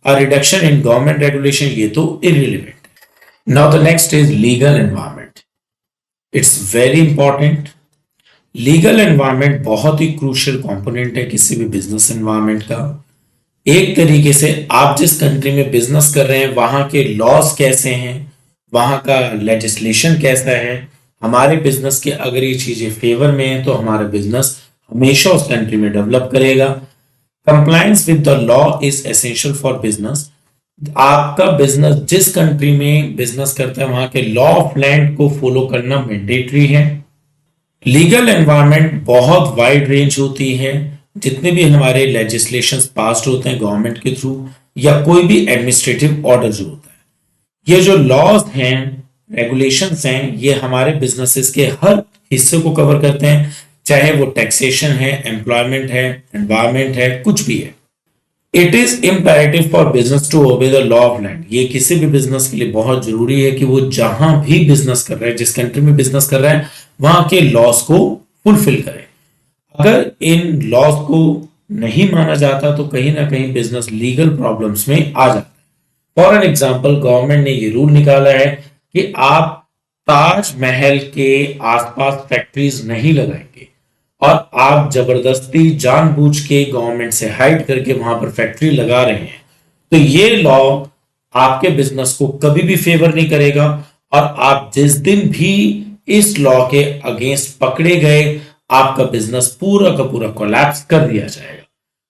a reduction in government regulation, ये तो irrelevant. Now the next is legal environment. It's very important. Legal environment बहुत ही क्रूशियल कंपोनेंट है किसी भी बिजनेस एनवायरनमेंट का। एक तरीके से आप जिस कंट्री में बिजनेस कर रहे हैं वहां के लॉज कैसे हैं, वहां का लेजिस्लेशन कैसा है, हमारे बिजनेस के अगर ये चीजें फेवर में है तो हमारा बिजनेस हमेशा उस कंट्री में डेवलप करेगा। Compliance with the law is essential for business. आपका बिजनेस जिस कंट्री में बिजनेस करता है वहां के लॉ ऑफ लैंड को फॉलो करना मैंडेटरी है। लीगल एनवायरनमेंट बहुत वाइड रेंज होती है। जितने भी हमारे लेजिस्लेशंस पास्ड होते हैं गवर्नमेंट के थ्रू, या कोई भी एडमिनिस्ट्रेटिव ऑर्डर जो होता है, ये जो लॉज हैं, रेगुलेशंस हैं, ये हमारे बिजनेसेस के हर हिस्से को कवर करते हैं, चाहे वो टैक्सेशन है, एम्प्लॉयमेंट है, एनवायरनमेंट है, कुछ भी है। It is imperative for business to obey the law of land. ये किसी भी बिजनेस के लिए बहुत जरूरी है कि वो जहां भी बिजनेस कर रहा है, जिस कंट्री में बिजनेस कर रहा है, वहां के लॉज को फुलफिल करे। अगर इन लॉज को नहीं माना जाता तो कहीं ना कहीं बिजनेस लीगल प्रॉब्लम्स में आ जाता है। फॉर एन एग्जांपल, गवर्नमेंट ने ये रूल निकाला है कि आप ताजमहल के आसपास फैक्ट्रीज नहीं लगाएंगे, और आप जबरदस्ती जानबूझ के गवर्नमेंट से हाइड करके वहां पर फैक्ट्री लगा रहे हैं, तो ये लॉ आपके बिजनेस को कभी भी फेवर नहीं करेगा। और आप जिस दिन भी इस लॉ के अगेंस्ट पकड़े गए, आपका बिजनेस पूरा का पूरा कोलैप्स कर दिया जाएगा।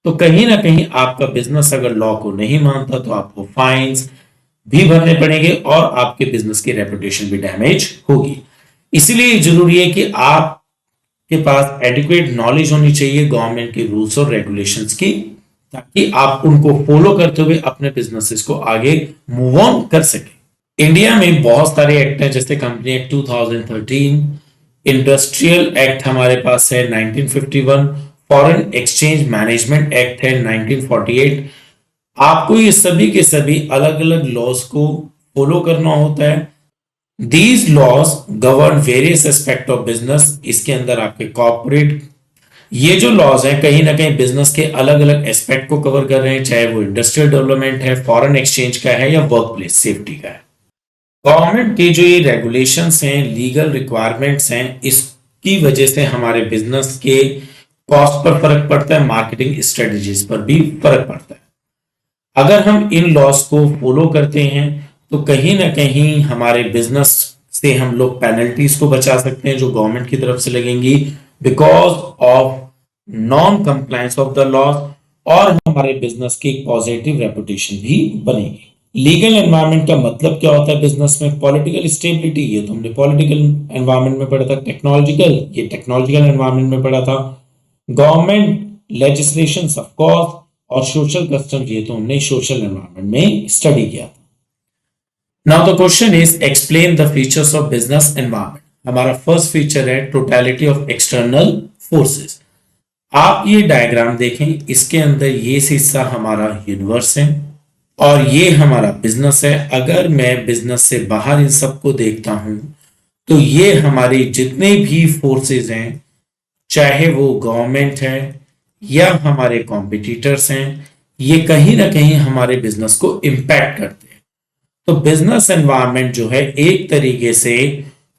तो कहीं ना कहीं आपका बिजनेस अगर लॉ को नहीं मानता तो आपको फाइन्स भी भरने पड़ेंगे और आपके बिजनेस की रेपुटेशन भी डैमेज होगी। इसीलिए जरूरी है कि आपके पास एडिक्वेट नॉलेज होनी चाहिए गवर्नमेंट के रूल्स और रेगुलेशंस की, ताकि आप उनको फॉलो करते हुए अपने बिजनेसेस को आगे मूव ऑन कर सके। इंडिया में बहुत सारे एक्ट हैं, जैसे कंपनी एक्ट 2013, इंडस्ट्रियल एक्ट हमारे पास है 1951, फॉरेन एक्सचेंज मैनेजमेंट एक्ट है 1948। आपको ये सभी के सभी अलग अलग लॉज को फॉलो करना होता है। These laws govern various aspect of business. इसके अंदर आपके कॉर्पोरेट, ये जो लॉज हैं कहीं ना कहीं बिजनेस के अलग अलग एस्पेक्ट को कवर कर रहे हैं, चाहे वो इंडस्ट्रियल डेवलपमेंट है, फॉरेन एक्सचेंज का है, या वर्क प्लेस सेफ्टी का है। गवर्नमेंट के जो ये रेगुलेशंस हैं, लीगल रिक्वायरमेंट्स हैं, इसकी वजह से हमारे बिजनेस के कॉस्ट पर फर्क पड़ता है, मार्केटिंग स्ट्रेटजीज पर भी फर्क पड़ता है। अगर हम इन लॉस को फॉलो करते हैं तो कहीं ना कहीं हमारे बिजनेस से हम लोग पेनल्टीज को बचा सकते हैं जो गवर्नमेंट की तरफ से लगेंगी because of non compliance of the loss, और हमारे बिजनेस की एक पॉजिटिव रेपुटेशन भी बनेगी। लीगल एनवायरनमेंट का मतलब क्या होता है बिजनेस में? पॉलिटिकल स्टेबिलिटी, ये तो हमने पॉलिटिकल एनवायरनमेंट में पढ़ा था। टेक्नोलॉजिकल, ये टेक्नोलॉजिकल एनवायरनमेंट में पढ़ा था। गवर्नमेंट लेजिस्लेशन ऑफ कोर्स, और सोशल कस्टम, ये तो हमने सोशल एनवायरनमेंट में स्टडी किया था। Now the question is explain the features of business environment. हमारा फर्स्ट फीचर है टोटलिटी ऑफ एक्सटर्नल फोर्सेस। आप ये डायग्राम देखें, इसके अंदर ये हिस्सा हमारा यूनिवर्स है और ये हमारा बिजनेस है। अगर मैं बिजनेस से बाहर इन सबको देखता हूं तो ये हमारे जितने भी फोर्सेस हैं, चाहे वो गवर्नमेंट है या हमारे कॉम्पिटिटर्स हैं, ये कहीं ना कहीं हमारे बिजनेस को इंपैक्ट करते हैं। तो बिजनेस एनवायरनमेंट जो है एक तरीके से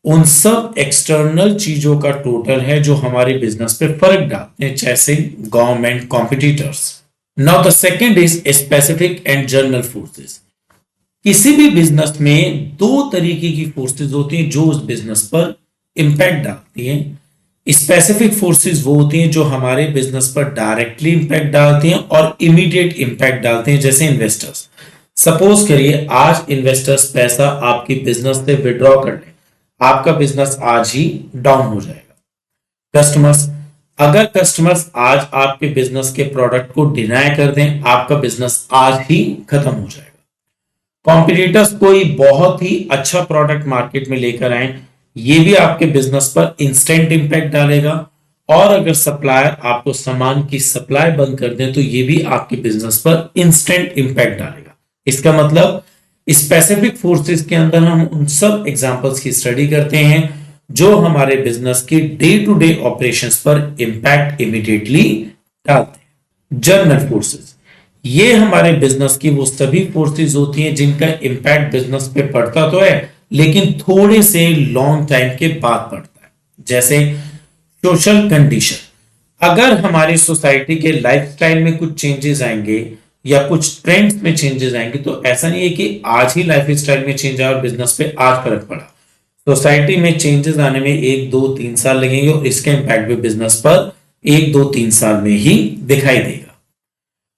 उन सब एक्सटर्नल चीजों का टोटल है जो हमारे बिजनेस पे फर्क डालते हैं, जैसे government, competitors. Now the second is specific and general forces. किसी भी बिजनेस में दो तरीके की फोर्सेस होती हैं जो उस बिजनेस पर इंपैक्ट डालती हैं। स्पेसिफिक फोर्सेस वो होती हैं जो हमारे बिजनेस पर डायरेक्टली इंपैक्ट डालती हैं और इमीडिएट इंपैक्ट डालते हैं, जैसे इन्वेस्टर्स। सपोज करिए आज इन्वेस्टर्स पैसा आपकी बिजनेस से विड्रॉ कर ले, आपका बिजनेस आज ही डाउन हो जाएगा। कस्टमर्स, अगर कस्टमर्स आज आपके बिजनेस के प्रोडक्ट को डिनाई कर दें, आपका बिजनेस आज ही खत्म हो जाएगा। कॉम्पिटिटर्स कोई बहुत ही अच्छा प्रोडक्ट मार्केट में लेकर आए, ये भी आपके बिजनेस पर इंस्टेंट इंपैक्ट डालेगा। और अगर सप्लायर आपको सामान की सप्लाई बंद कर दे तो ये भी आपके बिजनेस पर इंस्टेंट इंपैक्ट डालेगा। इसका मतलब स्पेसिफिक फोर्सेस के अंदर हम उन सब एग्जांपल्स की स्टडी करते हैं जो हमारे बिजनेस की डे टू डे ऑपरेशंस पर इंपैक्ट इमीडिएटली डालते हैं। जनरल फोर्सेस, ये हमारे बिजनेस की वो सभी फोर्सेस होती हैं जिनका इंपैक्ट बिजनेस पे पड़ता तो है लेकिन थोड़े से लॉन्ग टाइम के बाद पड़ता है, जैसे सोशल कंडीशन। अगर हमारी सोसाइटी के लाइफस्टाइल में कुछ चेंजेस आएंगे या कुछ ट्रेंड्स में चेंजेस आएंगे तो ऐसा नहीं है कि आज ही लाइफस्टाइल में चेंज आया और बिजनेस पे आज फर्क पड़ा। सोसाइटी में चेंजेस आने में 1 2 3 साल लगेंगे और इसका इंपैक्ट भी बिजनेस पर 1 2 3 साल में ही दिखाई देगा।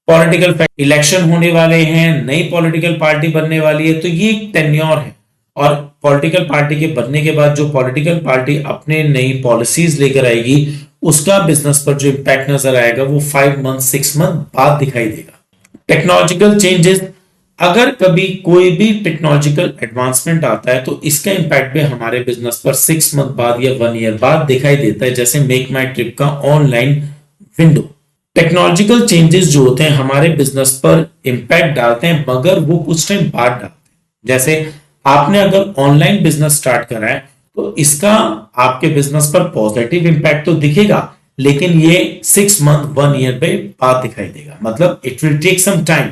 पॉलिटिकल इलेक्शन होने वाले हैं, नई पॉलिटिकल पार्टी बनने वाली है, तो ये एक टेन्योर है और पॉलिटिकल पार्टी के बनने के बाद जो पॉलिटिकल पार्टी अपने नई पॉलिसीज लेकर आएगी उसका बिजनेस पर जो इंपैक्ट नजर आएगा वो 5 मंथ 6 मंथ बाद दिखाई देगा। टेक्नोलॉजिकल चेंजेस, अगर कभी कोई भी टेक्नोलॉजिकल एडवांसमेंट आता है तो इसका इंपैक्ट भी हमारे बिजनेस पर 6 मंथ बाद या 1 ईयर बाद दिखाई देता है, जैसे मेक माई ट्रिप का ऑनलाइन विंडो। टेक्नोलॉजिकल चेंजेस जो होते हैं हमारे बिजनेस पर इंपैक्ट डालते हैं मगर वो कुछ टाइम बाद डालते हैं। जैसे आपने अगर ऑनलाइन बिजनेस स्टार्ट करा है तो इसका आपके बिजनेस पर पॉजिटिव इंपैक्ट तो दिखेगा लेकिन ये 6 मंथ 1 ईयर पे बाद दिखाई देगा, मतलब it will take some time.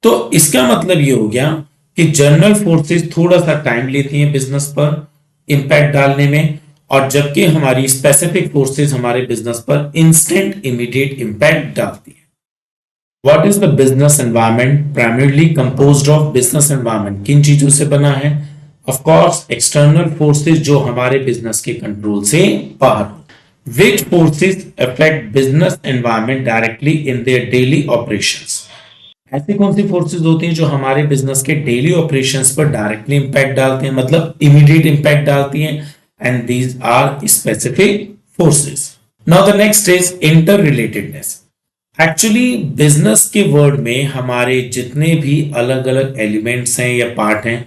तो इसका मतलब ये हो गया कि जनरल फोर्सेस थोड़ा सा टाइम लेती हैं बिजनेस पर इंपैक्ट डालने में, और जबकि हमारी स्पेसिफिक फोर्सेस हमारे बिजनेस पर इंस्टेंट इमीडिएट इंपैक्ट डालती है। What is the business environment? Primarily composed of business environment किन चीजों से बना है? ऑफ कोर्स एक्सटर्नल फोर्सेस जो हमारे बिजनेस के कंट्रोल से बाहर हो। Which forces affect business environment directly in their daily operations? ऐसी कौन सी फोर्सेस होती हैं जो हमारे बिजनेस के डेली ऑपरेशंस पर डायरेक्टली इंपैक्ट डालते हैं, मतलब इमीडिएट इंपैक्ट डालती हैं, and these are specific forces. Now the next is interrelatedness. Actually business के वर्ड में हमारे जितने भी अलग अलग एलिमेंट्स हैं या पार्ट हैं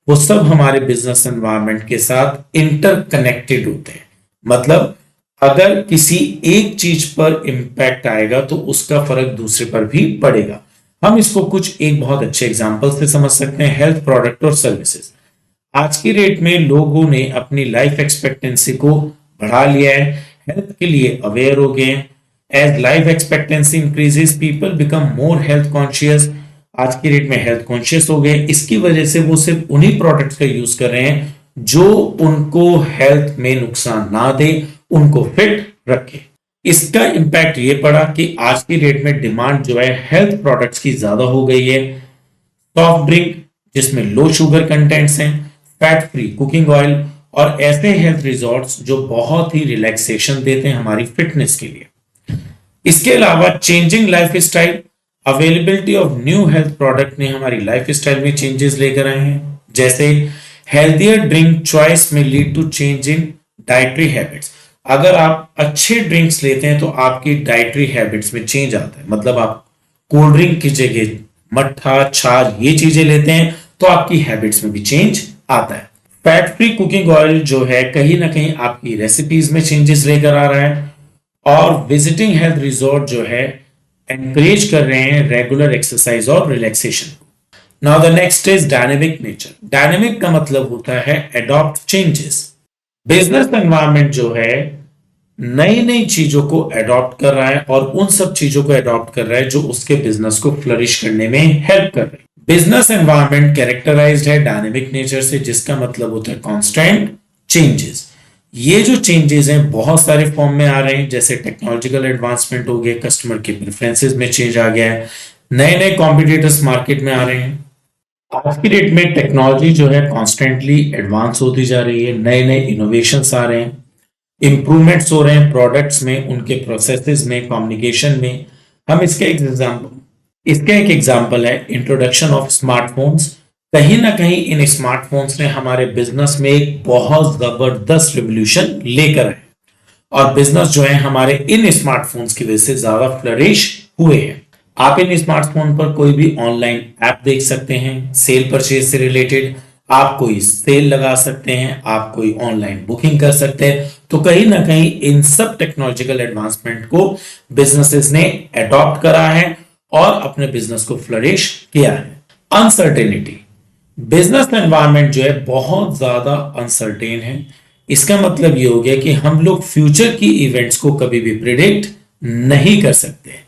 वो सब हमारे बिजनेस एनवायरनमेंट के साथ इंटरकनेक्टेड होते हैं। मतलब अगर किसी एक चीज पर इंपैक्ट आएगा तो उसका फर्क दूसरे पर भी पड़ेगा। हम इसको कुछ एक बहुत अच्छे एग्जांपल से समझ सकते हैं, हेल्थ प्रोडक्ट और सर्विसेज। आज की डेट में लोगों ने अपनी लाइफ एक्सपेक्टेंसी को बढ़ा लिया है, हेल्थ के लिए अवेयर हो गए हैं। As life expectancy increases people become more health conscious. आज की डेट में हेल्थ कॉन्शियस हो गए, इसकी वजह से वो सिर्फ उन्हीं प्रोडक्ट्स का यूज कर रहे हैं जो उनको हेल्थ में नुकसान ना दे, उनको फिट रखे। इसका इंपैक्ट ये पड़ा कि आज की डेट में डिमांड जो है हेल्थ प्रोडक्ट्स की ज्यादा हो गई है। सॉफ्ट ड्रिंक जिसमें लो शुगर कंटेंट्स हैं, फैट फ्री कुकिंग ऑयल और ऐसे हेल्थ रिजॉर्ट्स जो बहुत ही रिलैक्सेशन देते हैं हमारी फिटनेस के लिए। इसके अलावा changing life style, availability of new health product ने हमारी लाइफ स्टाइल में चेंजेस लेकर आए हैं। जैसे हेल्थियर ड्रिंक चॉइस में lead to change in dietary habits. अगर आप अच्छे ड्रिंक्स लेते हैं तो आपकी डाइटरी हैबिट्स में चेंज आता है, मतलब आप कोल्ड ड्रिंक की जगह मट्ठा, छाछ ये चीजें लेते हैं तो आपकी हैबिट्स में भी चेंज आता है। फैट फ्री कुकिंग ऑयल जो है कहीं ना कहीं आपकी रेसिपीज में चेंजेस लेकर आ रहा है। और विजिटिंग हेल्थ रिजॉर्ट जो है एनकरेज कर रहे हैं रेगुलर एक्सरसाइज और relaxation. Now the next is dynamic nature. Dynamic का मतलब होता है अडॉप्ट चेंजेस। बिजनेस एनवायरनमेंट जो है नई नई चीजों को अडॉप्ट कर रहा है और उन सब चीजों को अडॉप्ट कर रहा है जो उसके बिजनेस को फ्लरिश करने में हेल्प कर रहे हैं। बिजनेस एनवायरनमेंट कैरेक्टराइज्ड है डायनेमिक नेचर से, जिसका मतलब होता है कांस्टेंट चेंजेस। ये जो चेंजेस हैं बहुत सारे फॉर्म में आ रहे हैं, जैसे टेक्नोलॉजिकल एडवांसमेंट हो गए, कस्टमर के प्रेफरेंसेस में चेंज आ गया है, नए नए कॉम्पिटिटर्स मार्केट में आ रहे हैं। आज की डेट में टेक्नोलॉजी जो है कॉन्स्टेंटली एडवांस होती जा रही है, नए नए इनोवेशंस आ रहे हैं, इंप्रूवमेंट्स हो रहे हैं प्रोडक्ट्स में, उनके प्रोसेसेस में, कम्युनिकेशन में। हम इसका एक एग्जांपल है इंट्रोडक्शन ऑफ स्मार्टफोन्स। कहीं ना कहीं इन स्मार्टफोन्स ने हमारे बिजनेस में एक बहुत जबरदस्त रिवॉल्यूशन लेकर आए और बिजनेस जो है हमारे इन स्मार्टफोन्स की वजह से ज्यादा फ्लरिश हुए हैं। आप इन स्मार्टफोन पर कोई भी ऑनलाइन ऐप देख सकते हैं सेल परचेज से रिलेटेड, आप कोई सेल लगा सकते हैं, आप कोई ऑनलाइन बुकिंग कर सकते हैं। तो कहीं ना कहीं इन सब टेक्नोलॉजिकल एडवांसमेंट को बिजनेसेस ने अडॉप्ट करा है और अपने बिजनेस को फ्लरिश किया है। अनसर्टेनिटी, बिजनेस एनवायरनमेंट जो है बहुत ज्यादा अनसर्टेन है। इसका मतलब ये हो गया कि हम लोग फ्यूचर की इवेंट्स को कभी भी प्रिडिक्ट नहीं कर सकते।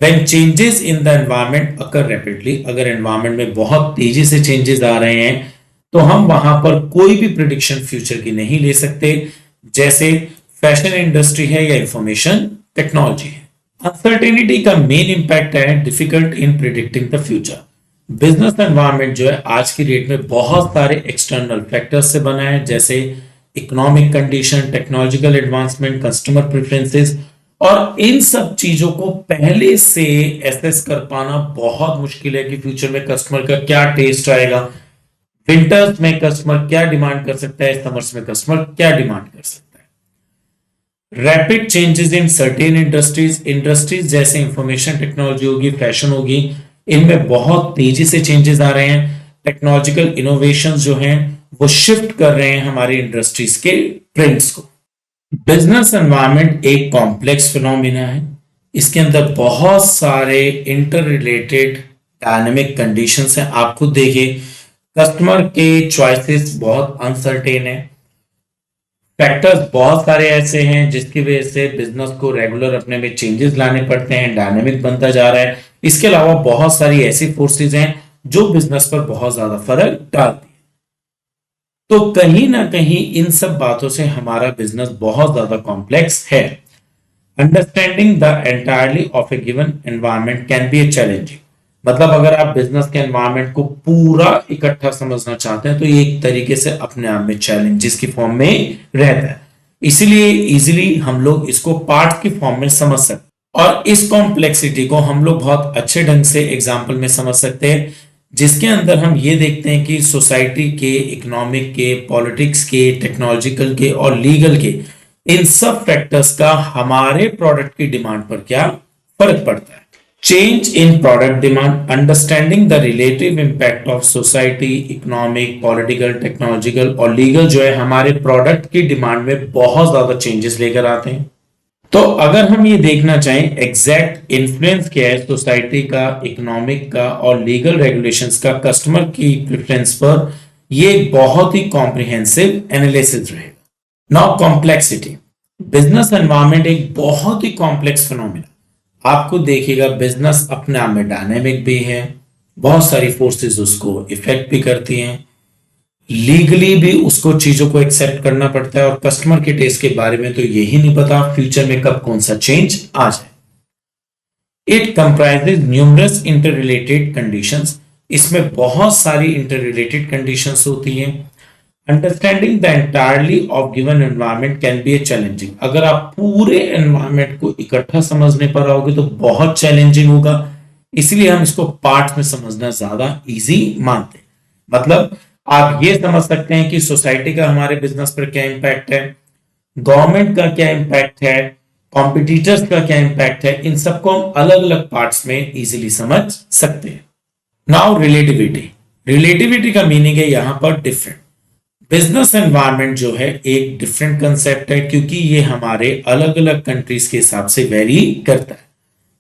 When changes in the environment occur rapidly, अगर एनवायरमेंट में बहुत तेजी से चेंजेस आ रहे हैं तो हम वहां पर कोई भी प्रिडिक्शन फ्यूचर की नहीं ले सकते, जैसे फैशन इंडस्ट्री है या इंफॉर्मेशन टेक्नोलॉजी है। अनसर्टेनिटी का मेन इंपैक्ट है difficult in predicting the future. Business environment जो है आज की डेट में बहुत सारे एक्सटर्नल फैक्टर्स से बना है, जैसे economic condition, technological advancement, customer preferences, और इन सब चीजों को पहले से एसेस कर पाना बहुत मुश्किल है कि फ्यूचर में कस्टमर का क्या टेस्ट आएगा, विंटर्स में कस्टमर क्या डिमांड कर सकता है, समर्स में कस्टमर क्या डिमांड कर सकता है। Rapid changes in certain industries जैसे इंफॉर्मेशन टेक्नोलॉजी होगी, फैशन होगी, इनमें बहुत तेजी से चेंजेस आ रहे हैं। टेक्नोलॉजिकल इनोवेशंस जो हैं वो शिफ्ट कर रहे हैं हमारी इंडस्ट्रीज के ट्रेंड्स को। बिजनेस एनवायरनमेंट एक कॉम्प्लेक्स फिनोमिना है, इसके अंदर बहुत सारे इंटर रिलेटेड डायनेमिक कंडीशंस हैं। आप खुद देखिए, कस्टमर के चॉइसेस बहुत अनसर्टेन है, फैक्टर्स बहुत सारे ऐसे हैं जिसकी वजह से बिजनेस को रेगुलर अपने में चेंजेस लाने पड़ते हैं, डायनेमिक बनता जा रहा है। इसके अलावा बहुत सारी ऐसी फोर्सेस हैं जो बिजनेस पर बहुत ज्यादा फर्क डालती है। तो कहीं ना कहीं इन सब बातों से हमारा बिजनेस बहुत ज्यादा कॉम्प्लेक्स है। Understanding the entirely of A given environment can be A challenging. मतलब अगर आप बिजनेस के एनवायरनमेंट को पूरा इकट्ठा समझना चाहते हैं तो ये एक तरीके से अपने आप में चैलेंजेस की फॉर्म में रहता है, इसीलिए इजीली हम लोग इसको पार्ट की फॉर्म में समझ सकते हैं। और इस कॉम्प्लेक्सिटी को हम लोग बहुत अच्छे ढंग से एग्जाम्पल में समझ सकते हैं, जिसके अंदर हम ये देखते हैं कि सोसाइटी के, इकोनॉमिक के, पॉलिटिक्स के, टेक्नोलॉजिकल के और लीगल के, इन सब फैक्टर्स का हमारे प्रोडक्ट की डिमांड पर क्या फर्क पड़ता है। Change in product demand, understanding the relative impact of society, economic, political, technological और लीगल जो है हमारे प्रोडक्ट की डिमांड में बहुत ज्यादा चेंजेस लेकर आते हैं। तो अगर हम ये देखना चाहें एग्जैक्ट इन्फ्लुएंस क्या है सोसाइटी का, इकोनॉमिक का और लीगल रेगुलेशंस का कस्टमर की प्रेफरेंस पर, ये एक बहुत ही कॉम्प्रिहेंसिव एनालिसिस रहेगा। नाउ कॉम्प्लेक्सिटी, बिजनेस एनवायरनमेंट एक बहुत ही कॉम्प्लेक्स फिनोमिना। आपको देखिएगा बिजनेस अपने आप में डायनेमिक भी है, बहुत सारी फोर्सेस उसको इफेक्ट भी करती हैं, लीगली भी उसको चीजों को एक्सेप्ट करना पड़ता है, और कस्टमर के टेस्ट के बारे में तो यही नहीं पता फ्यूचर में कब कौन सा चेंज आ जाए। It comprises numerous interrelated conditions, इसमें बहुत सारी इंटररिलेटेड कंडीशंस होती हैं। Understanding the entirely of given environment can be A challenging, अगर आप पूरे एनवायरनमेंट को इकट्ठा समझने पर आओगे तो बहुत चैलेंजिंग होगा, इसलिए हम इसको पार्ट्स में समझना ज्यादा इजी मानते हैं। मतलब आप ये समझ सकते हैं कि सोसाइटी का हमारे बिजनेस पर क्या इंपैक्ट है, गवर्नमेंट का क्या इंपैक्ट है, कॉम्पिटिटर्स का क्या इंपैक्ट है, इन सबको हम अलग अलग पार्ट्स में इजीली समझ सकते हैं। नाउ रिलेटिविटी, रिलेटिविटी का मीनिंग है यहां पर डिफरेंट। बिजनेस एनवायरनमेंट जो है एक डिफरेंट कंसेप्ट है, क्योंकि ये हमारे अलग अलग कंट्रीज के हिसाब से वेरी करता है।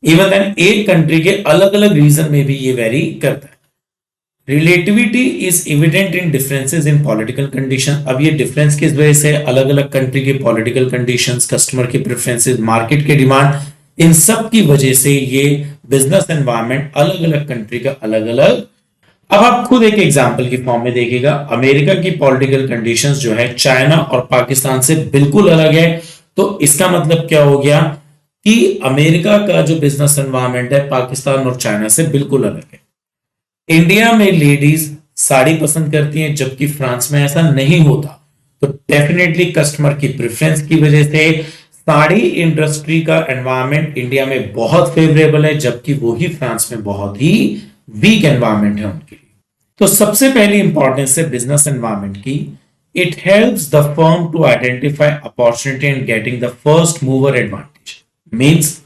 इवन देन एक कंट्री के अलग अलग रीजन में भी ये वेरी करता है। Relativity is evident in differences in political condition, अब ये डिफरेंस किस वजह से, अलग अलग कंट्री के पॉलिटिकल कंडीशंस, कस्टमर के प्रेफरेंसेस, मार्केट के डिमांड, इन सब की वजह से ये बिजनेस एनवायरनमेंट अलग अलग कंट्री का अलग अलग। अब आप खुद एक एग्जांपल की फॉर्म में देखिएगा, अमेरिका की पॉलिटिकल कंडीशंस जो है चाइना और पाकिस्तान से बिल्कुल अलग है। तो इसका मतलब क्या हो गया कि अमेरिका का जो बिजनेस एनवायरनमेंट है पाकिस्तान और चाइना से बिल्कुल अलग है। इंडिया में लेडीज साड़ी पसंद करती हैं, जबकि फ्रांस में ऐसा नहीं होता। तो डेफिनेटली कस्टमर की प्रेफरेंस की वजह से साड़ी इंडस्ट्री का एनवायरनमेंट इंडिया में बहुत फेवरेबल है, जबकि वही फ्रांस में बहुत ही वीक एनवायरनमेंट है उनके लिए। तो सबसे पहली इंपॉर्टेंस है बिजनेस एनवायरनमेंट की, it helps the firm to identify opportunity and getting the first mover advantage. Means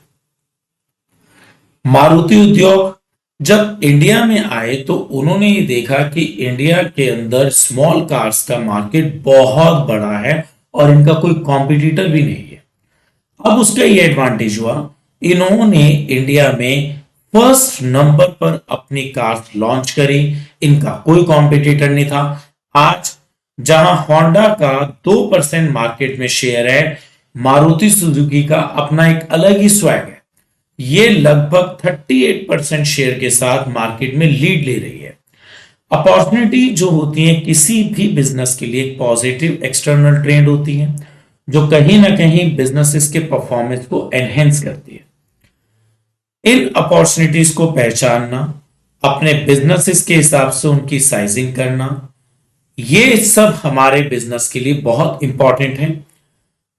Maruti Udyog जब इंडिया में आए तो उन्होंने ये देखा कि इंडिया के अंदर स्मॉल कार्स का मार्केट बहुत बड़ा है और इनका कोई कॉम्पिटिटर भी नहीं है। अब उसका ये एडवांटेज हुआ, इन्होंने इंडिया में फर्स्ट नंबर पर अपनी कार्स लॉन्च करी, इनका कोई कॉम्पिटिटर नहीं था। आज जहां होंडा का 2% मार्केट में शेयर है, मारुति सुजुकी का अपना एक अलग ही स्वैग है, ये लगभग 38% शेयर के साथ मार्केट में लीड ले रही है। अपॉर्चुनिटी जो होती है किसी भी बिजनेस के लिए पॉजिटिव एक्सटर्नल ट्रेंड होती है, जो कहीं ना कहीं बिजनेसेस के परफॉर्मेंस को एनहेंस करती है। इन अपॉर्चुनिटीज को पहचानना, अपने बिजनेसेस के हिसाब से उनकी साइजिंग करना, ये सब हमारे बिजनेस के लिए बहुत इंपॉर्टेंट है।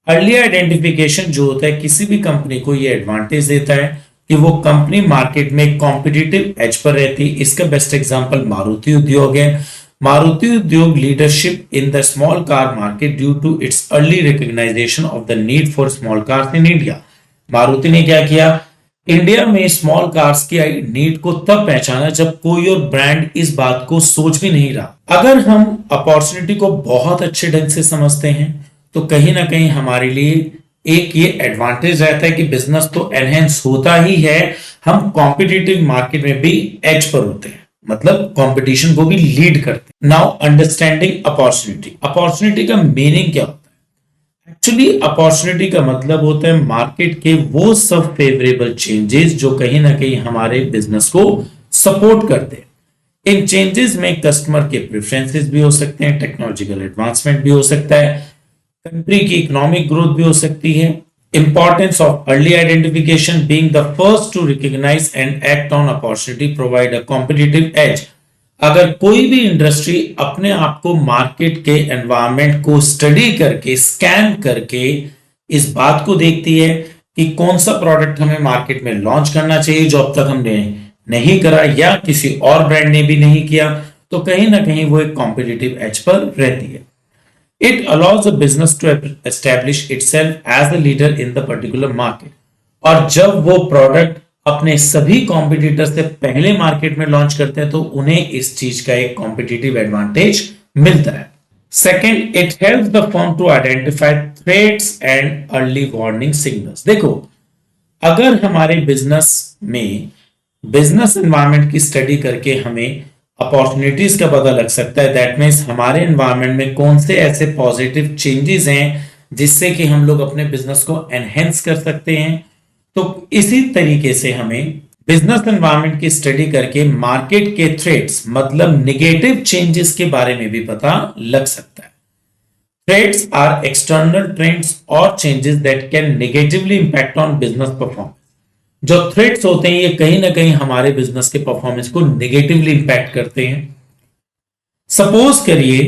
अर्ली आइडेंटिफिकेशन जो होता है किसी भी कंपनी को ये एडवांटेज देता है कि वो कंपनी मार्केट में कॉम्पिटिटिव एज पर रहती है। इसका बेस्ट एग्जांपल मारुति उद्योग है। Maruti Udyog leadership in the small car market due to its early recognisation of the need for small cars in India. Maruti ने क्या किया, इंडिया में स्मॉल कार्स की नीड को तब पहचाना जब कोई और ब्रांड इस बात को सोच भी नहीं रहा। अगर हम अपॉर्चुनिटी को बहुत अच्छे ढंग से समझते हैं तो कहीं ना कहीं हमारे लिए एक ये एडवांटेज रहता है कि बिजनेस तो एनहेंस होता ही है, हम कॉम्पिटिटिव मार्केट में भी एज पर होते हैं, मतलब कंपटीशन को भी लीड करते हैं। नाउ अंडरस्टैंडिंग अपॉर्चुनिटी, अपॉर्चुनिटी का मीनिंग क्या होता है? एक्चुअली अपॉर्चुनिटी का मतलब होता है मार्केट के वो सब फेवरेबल चेंजेस जो कहीं ना कहीं हमारे बिजनेस को सपोर्ट करते हैं। इन चेंजेस में कस्टमर के प्रेफरेंसेस भी हो सकते हैं, टेक्नोलॉजिकल एडवांसमेंट भी हो सकता है, कंट्री की इकोनॉमिक ग्रोथ भी हो सकती है। Importance of early identification, being the first to recognise and act on opportunity provide a competitive edge. अगर कोई भी इंडस्ट्री अपने आप को मार्केट के एनवायरनमेंट को स्टडी करके, स्कैन करके इस बात को देखती है कि कौन सा प्रोडक्ट हमें मार्केट में लॉन्च करना चाहिए जो अब तक हमने नहीं करा या किसी और ब्रांड ने भी नहीं किया, तो कहीं ना कहीं वो एक कॉम्पिटिटिव एज पर रहती है। It allows a business to establish itself as a leader in the particular market. और जब वो प्रोडक्ट अपने सभी कॉम्पिटिटर से पहले मार्केट में लॉन्च करते हैं तो उन्हें इस चीज का एक कॉम्पिटिटिव एडवांटेज मिलता है। Second, it helps the firm to identify threats and early warning signals. देखो, अगर हमारे बिजनेस में बिजनेस एनवायरनमेंट की स्टडी करके हमें अपॉर्चुनिटीज का पता लग सकता है। दैट मीन्स हमारे एनवायरनमेंट में कौन से ऐसे पॉजिटिव चेंजेस हैं जिससे कि हम लोग अपने बिजनेस को एनहेंस कर सकते हैं। तो इसी तरीके से हमें बिजनेस एनवायरनमेंट की स्टडी करके मार्केट के थ्रेट्स मतलब नेगेटिव चेंजेस के बारे में भी पता लग सकता है। थ्रेट्स आर एक्सटर्नल ट्रेंड्स और changes that can negatively impact on business performance. जो थ्रेट्स होते हैं ये कहीं ना कहीं हमारे बिजनेस के परफॉर्मेंस को नेगेटिवली इंपैक्ट करते हैं। सपोज करिए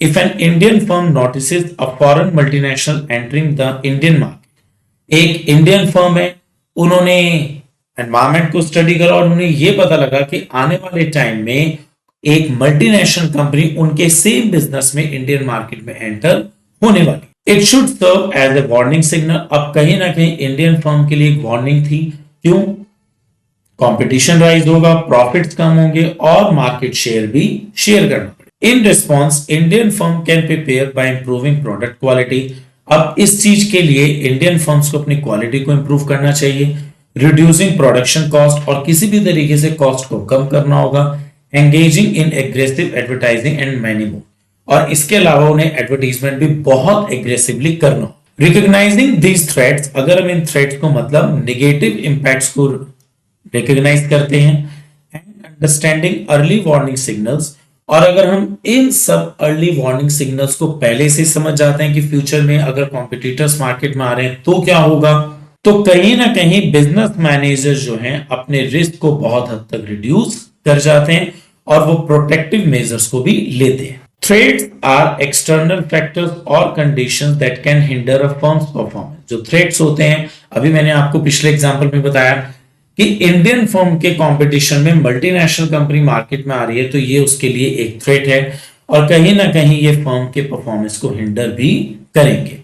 if an Indian firm notices a foreign multinational entering the Indian market. एक इंडियन फर्म है, उन्होंने एनवायरमेंट को स्टडी करा और उन्हें यह पता लगा कि आने वाले टाइम में एक मल्टीनेशनल कंपनी उनके सेम बिजनेस में इंडियन मार्केट में एंटर होने वाली। It should serve as a warning signal. अब कहीं ना कहीं इंडियन फर्म के लिए एक वार्निंग थी। क्यों? कंपटीशन राइज होगा, प्रॉफिट्स कम होंगे और मार्केट शेयर भी शेयर करना पड़ेगा। In response Indian firm can prepare by improving product quality. अब इस चीज के लिए इंडियन फर्म्स को अपनी क्वालिटी को इंप्रूव करना चाहिए, रिड्यूसिंग प्रोडक्शन कॉस्ट और किसी भी तरीके से कॉस्ट को कम करना होगा, engaging in aggressive advertising and many more. और इसके अलावा उन्हें एडवर्टाइजमेंट भी बहुत एग्रेसिवली करना हो। रिकॉग्नाइजिंग दीज थ्रेट्स, अगर हम इन थ्रेट्स को मतलब नेगेटिव इंपैक्ट्स को रिकॉग्नाइज करते हैं, and understanding early warning signals, और अगर हम इन सब अर्ली वार्निंग सिग्नल्स को पहले से समझ जाते हैं कि फ्यूचर में अगर कॉम्पिटिटर्स मार्केट में आ रहे हैं तो क्या होगा, तो कहीं ना कहीं बिजनेस मैनेजर जो हैं अपने रिस्क को बहुत हद तक रिड्यूस कर जाते हैं और वो प्रोटेक्टिव मेजर्स को भी लेते हैं। थ्रेट्स आर एक्सटर्नल फैक्टर्स और conditions that can hinder a firms performance. जो थ्रेट्स होते हैं, अभी मैंने आपको पिछले एग्जांपल में बताया कि इंडियन फर्म के कंपटीशन में मल्टीनेशनल कंपनी मार्केट में आ रही है तो ये उसके लिए एक थ्रेट है और कहीं ना कहीं ये फर्म के परफॉर्मेंस को हिंडर भी करेंगे।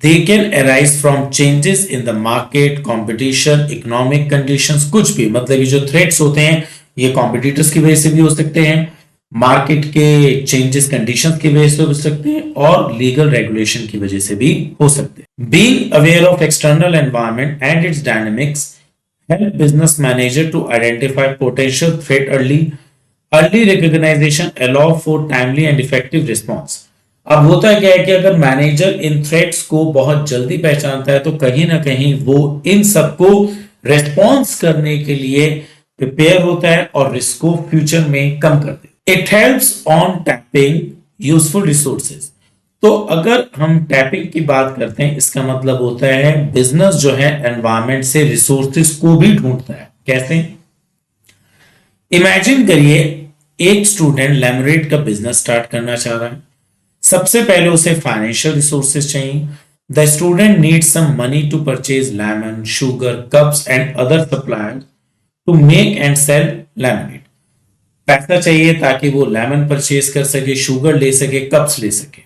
They can arise from changes in the market, competition, economic conditions, कुछ भी, मतलब ये जो थ्रेट्स होते हैं ये कॉम्पिटिटर्स की वजह से भी हो सकते हैं, मार्केट के चेंजेस कंडीशंस की वजह से हो सकते हैं और लीगल रेगुलेशन की वजह से भी हो सकते हैं। Being aware of external environment and its dynamics help business manager to identify potential threat early. Early recognition allow for timely and effective response. अब होता क्या है कि अगर मैनेजर इन थ्रेट्स को बहुत जल्दी पहचानता है तो कहीं ना कहीं वो इन सबको रेस्पॉन्स करने के लिए प्रिपेयर होता है और रिस्क को फ्यूचर में कम कर देता है। It helps on tapping useful resources. तो अगर हम टैपिंग की बात करते हैं इसका मतलब होता है बिजनेस जो है एनवायरमेंट से रिसोर्सेज को भी ढूंढता है। कैसे? इमेजिन करिए एक स्टूडेंट लेमनेड का बिजनेस स्टार्ट करना चाह रहा है। सबसे पहले उसे फाइनेंशियल रिसोर्सेज चाहिए। The student needs some money to purchase lemon, sugar, cups and other suppliers to make and sell lemonade. पैसा चाहिए ताकि वो लेमन परचेज कर सके, शुगर ले सके, कप्स ले सके।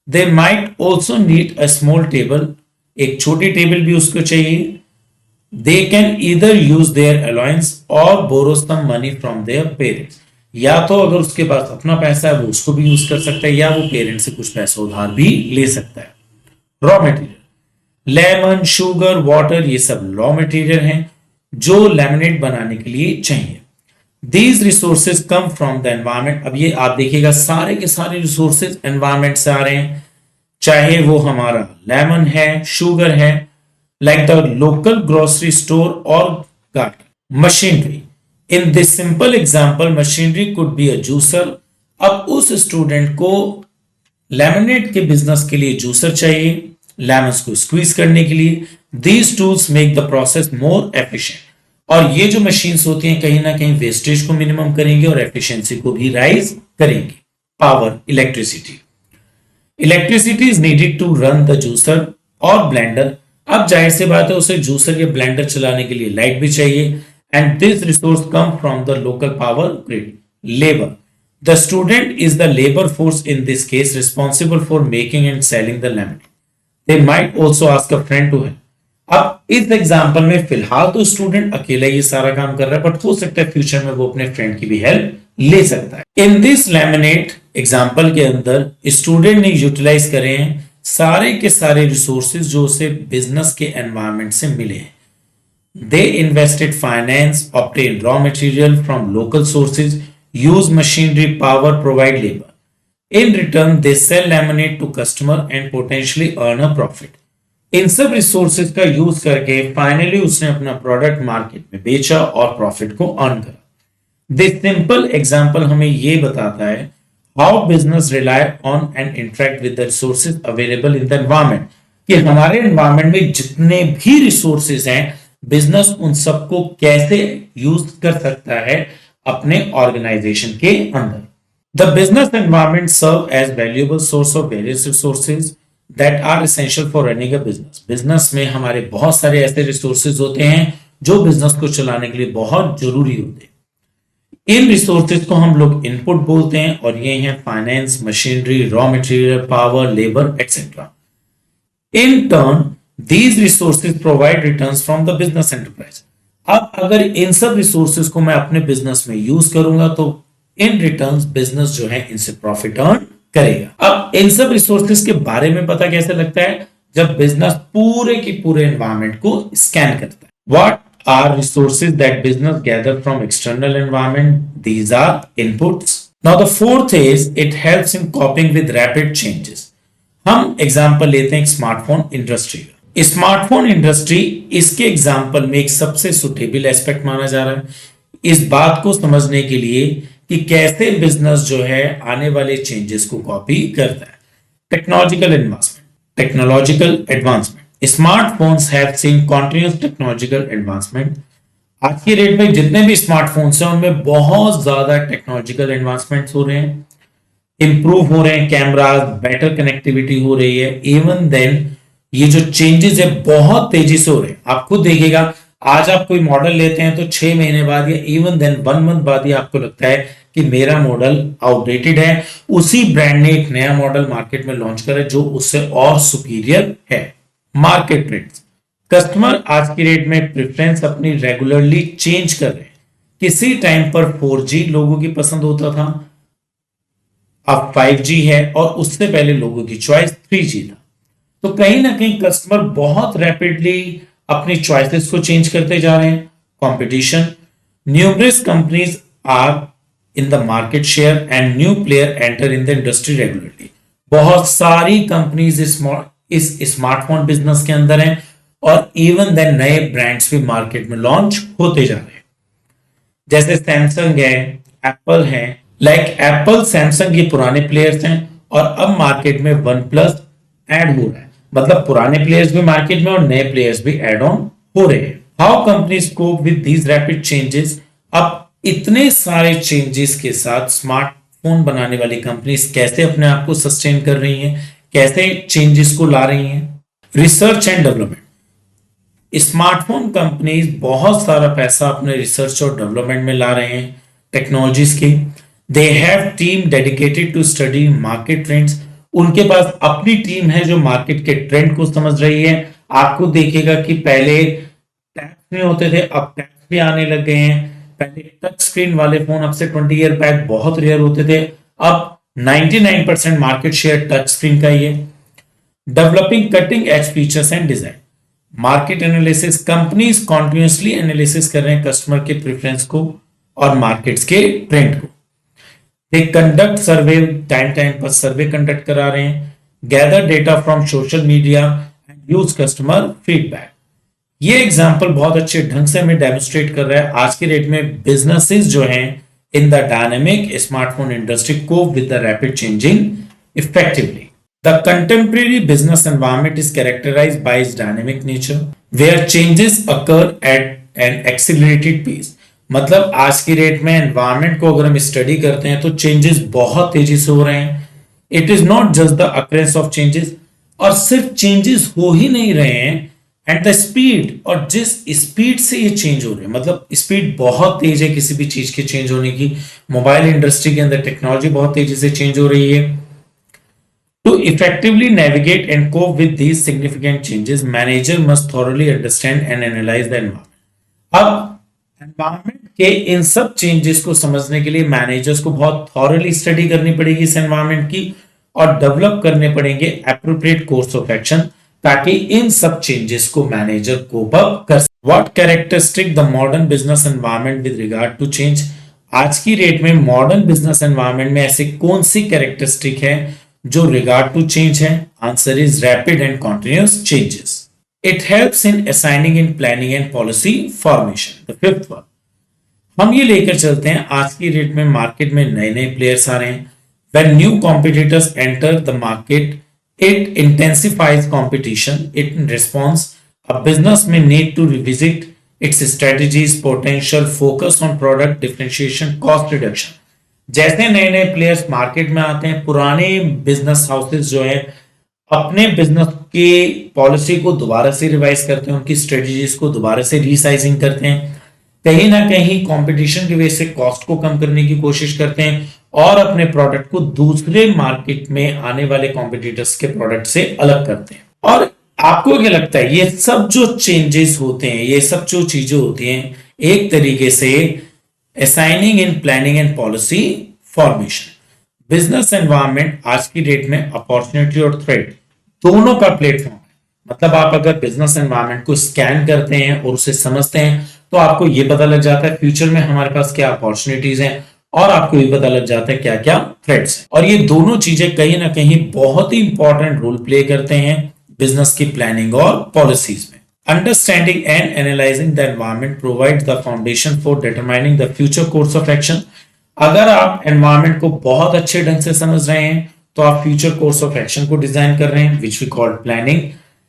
They might also need a small table, एक छोटी टेबल भी उसको चाहिए। They can either use their allowance और borrow some money from their parents. या तो अगर उसके पास अपना पैसा है वो उसको भी यूज कर सकता है या वो पेरेंट्स से कुछ पैसा उधार भी ले सकता है। Raw material, lemon, sugar, water, ये सब रॉ मटेरियल हैं जो लेमनेड बनाने के लिए चाहिए। These resources come from the environment. अब ये आप देखिएगा सारे के सारे रिसोर्सेज एनवायरमेंट से आ रहे हैं, चाहे वो हमारा लेमन है, शुगर है, like the local grocery store और garden. Machinery, in this simple example machinery could be a juicer. अब उस स्टूडेंट को लेमनेड के बिजनेस के लिए जूसर चाहिए, लेमन्स को स्क्वीज करने के लिए। These tools make the process more efficient. और ये जो मशीन्स होती हैं कहीं ना कहीं वेस्टेज को मिनिमम करेंगे और एफिशिएंसी को भी राइज करेंगे। Power, electricity, electricity is needed to run the juicer और ब्लेंडर। अब जाहिर सी बात है उसे जूसर या ब्लेंडर चलाने के लिए लाइट भी चाहिए। And this resource come from the local power grid. Labor, the student is the labor force in this case responsible for making and selling the lemonade. They might also ask a friend to help. अब इस example में फिलहाल तो student अकेला ये सारा काम कर रहा है, बट हो सकता है फ्यूचर में वो अपने फ्रेंड की भी हेल्प ले सकता है। इन दिस लेमनेड एग्जाम्पल के अंदर स्टूडेंट ने यूटिलाइज करे हैं सारे के सारे रिसोर्सेज जो उसे बिजनेस के एनवायरमेंट से मिले हैं। They invested finance, obtained raw material from local sources, use machinery, power, provide labor. In return, they sell laminate to customer and potentially earn a profit. इन सब रिसोर्सेज का यूज करके finally उसने अपना product market में बेचा और profit को earn करा. दिस सिंपल एग्जांपल हमें ये बताता है how business rely on and interact with the resources available in the environment, कि हमारे एनवायरमेंट में जितने भी रिसोर्सेज हैं बिजनेस उन सबको कैसे यूज कर सकता है अपने ऑर्गेनाइजेशन के अंदर. The business environment serve as valuable source of various resources that are essential for running a business. Business में हमारे बहुत सारे ऐसे रिसोर्सेज होते हैं जो बिजनेस को चलाने के लिए बहुत जरूरी होते हैं. इन रिसोर्सेज को हम लोग इनपुट बोलते हैं और ये हैं finance, machinery, raw material, power, labour etcetera. In turn these resources provide returns from the business enterprise. अब अगर इन सब रिसोर्सेज को मैं अपने बिजनेस में यूज करूंगा तो इन रिटर्न्स बिजनेस जो है इनसे प्रॉफिट अर्न करेगा. अब इन सब रिसोर्सेज के बारे में पता कैसे लगता है? जब बिजनेस पूरे की पूरे एनवायरमेंट को स्कैन करता है. What are resources that business gather from external environment? These are inputs. Now the fourth is it helps in coping with rapid changes. हम एग्जांपल लेते हैं स्मार्टफोन इंडस्ट्री. स्मार्टफोन इंडस्ट्री इसके एग्जाम्पल में एक सबसे सुटेबल एस्पेक्ट माना जा रहा है इस बात को समझने के लिए कि कैसे बिजनेस जो है आने वाले चेंजेस को कॉपी करता है. Technological advancement. Smartphones have seen continuous technological advancement. आज की डेट में जितने भी स्मार्टफोन्स हैं उनमें बहुत ज्यादा टेक्नोलॉजिकल एडवांसमेंट्स हो रहे हैं, इंप्रूव हो रहे हैं, कैमरास, बेटर कनेक्टिविटी हो रही है. इवन देन ये जो चेंजेस है बहुत तेजी से हो रहे हैं. आप खुद देखिएगा, आज आप कोई मॉडल लेते हैं तो 6 महीने बाद या इवन देन 1 मंथ बाद ही आपको लगता है कि मेरा मॉडल आउटडेटेड है. उसी ब्रांड ने एक नया मॉडल मार्केट में लॉन्च करा जो उससे और सुपीरियर है. Market trends. कस्टमर आज की डेट में प्रेफरेंस अपनी रेगुलरली चेंज कर रहे हैं. किसी टाइम पर 4G लोगों की पसंद होता था, अब 5G है और उससे पहले लोगों की चॉइस 3G था. तो कहीं ना कहीं कस्टमर बहुत रैपिडली अपनी चॉइसेस को चेंज करते जा रहे हैं. Competition. Numerous companies are in the market share and new player enter in the industry regularly. बहुत सारी कंपनीज इस स्मार्टफोन बिजनेस के अंदर हैं और इवन देन नए ब्रांड्स भी मार्केट में लॉन्च होते जा रहे हैं. जैसे सैमसंग है, एप्पल है. लाइक एप्पल, सैमसंग ये पुराने प्लेयर्स हैं और अब मार्केट में वन प्लस ऐड हो रहा है. मतलब पुराने प्लेयर्स भी मार्केट में और नए प्लेयर्स भी ऐड ऑन हो रहे हैं. How companies cope with these rapid changes. अब इतने सारे चेंजेस के साथ स्मार्टफोन बनाने वाली कंपनीज कैसे अपने आप को सस्टेन कर रही हैं, कैसे चेंजेस को ला रही हैं. Research and development. Smartphone companies बहुत सारा पैसा अपने रिसर्च और डेवलपमेंट में ला रहे हैं टेक्नोलॉजीज के. They have team dedicated to study market trends. उनके पास अपनी टीम है जो मार्केट के ट्रेंड को समझ रही है. आपको देखिएगा कि पहले टैब्स नहीं होते थे, अब टैब्स भी आने लग गए हैं. पहले टच स्क्रीन वाले फोन अब से 20 ईयर बैक बहुत रेयर होते थे. अब 99% मार्केट शेयर टच स्क्रीन का ही है. Developing cutting edge features and design. Market analysis. Companies continuously analysis कर रहे हैं कस्टमर के प्रेफरेंस को और मार्केट्स के ट्रेंड को. दे कंडक्ट सर्वे, टाइम पर सर्वे कंडक्ट करा रहे हैं. Gather data from social media and use customer feedback. ये एग्जांपल बहुत अच्छे ढंग से हमें डेमोन्स्ट्रेट कर रहा है आज की डेट में बिजनेसेस जो हैं in the dynamic smartphone industry cope with the rapid changing effectively. The contemporary business environment is characterized by its dynamic nature, where changes occur at an accelerated pace. मतलब आज की डेट में environment को अगर हम study करते हैं तो चेंजेस बहुत तेजी से हो रहे हैं. It is not just the occurrence of changes, और सिर्फ चेंजेस हो ही नहीं रहे हैं एट द स्पीड, और जिस स्पीड से ये चेंज हो रहे हैं, मतलब स्पीड बहुत तेज है किसी भी चीज के चेंज होने की. मोबाइल इंडस्ट्री के अंदर टेक्नोलॉजी बहुत तेजी से चेंज हो रही है. To effectively navigate and cope with these significant changes, manager must thoroughly understand and analyze the environment. अब environment के इन सब changes को समझने के लिए मैनेजर्स को बहुत thoroughly study करनी पड़ेगी इस environment की, और डेवलप करने पड़ेंगे appropriate course of action ताकि इन सब changes को मैनेजर cope up कर सके. What characteristic the modern business environment with regard to change? आज की डेट में मॉडर्न बिजनेस एनवायरनमेंट में ऐसे कौन सी कैरेक्टरिस्टिक है जो रिगार्ड टू चेंज है? Answer is rapid and continuous changes. It helps in assigning in planning and policy formation. The fifth one, हम ये लेकर चलते हैं आज की डेट में मार्केट में नए नए प्लेयर्स आ रहे हैं. When new competitors enter the market, it intensifies competition. In response, a business may need to revisit its strategies, potential, focus on product differentiation, cost reduction. जैसे नए नए प्लेयर्स मार्केट में आते हैं, पुराने बिजनेस हाउसेस जो है अपने बिजनेस के पॉलिसी को दोबारा से रिवाइज करते हैं, उनकी स्ट्रेटजीज को दोबारा से रीसाइजिंग करते हैं, कहीं ना कहीं कंपटीशन की वजह से कॉस्ट को कम करने की कोशिश करते हैं और अपने प्रोडक्ट को दूसरे मार्केट में आने वाले कॉम्पिटिटर्स के प्रोडक्ट से अलग करते हैं. और आपको क्या लगता है ये सब जो चेंजेस होते हैं, ये सब जो चीजें होती हैं, एक तरीके से assigning in planning and policy formation. Business environment आज की डेट में अपॉर्चुनिटी और थ्रेट दोनों का प्लेटफॉर्म है. मतलब आप अगर बिजनेस एनवायरनमेंट को स्कैन करते हैं और उसे समझते हैं तो आपको ये पता लग जाता है फ्यूचर में हमारे पास क्या अपॉर्चुनिटीज हैं और आपको ये पता लग जाता है क्या क्या थ्रेट्स हैं. और ये दोनों चीजें कहीं ना कहीं बहुत ही इंपॉर्टेंट रोल प्ले करते हैं बिजनेस की प्लानिंग और पॉलिसीज में. Understanding and analysing the environment provides the foundation for determining the future course of action. अगर आप एनवायरनमेंट को बहुत अच्छे ढंग से समझ रहे हैं तो आप फ्यूचर कोर्स ऑफ एक्शन को डिजाइन कर रहे हैं, which we call planning,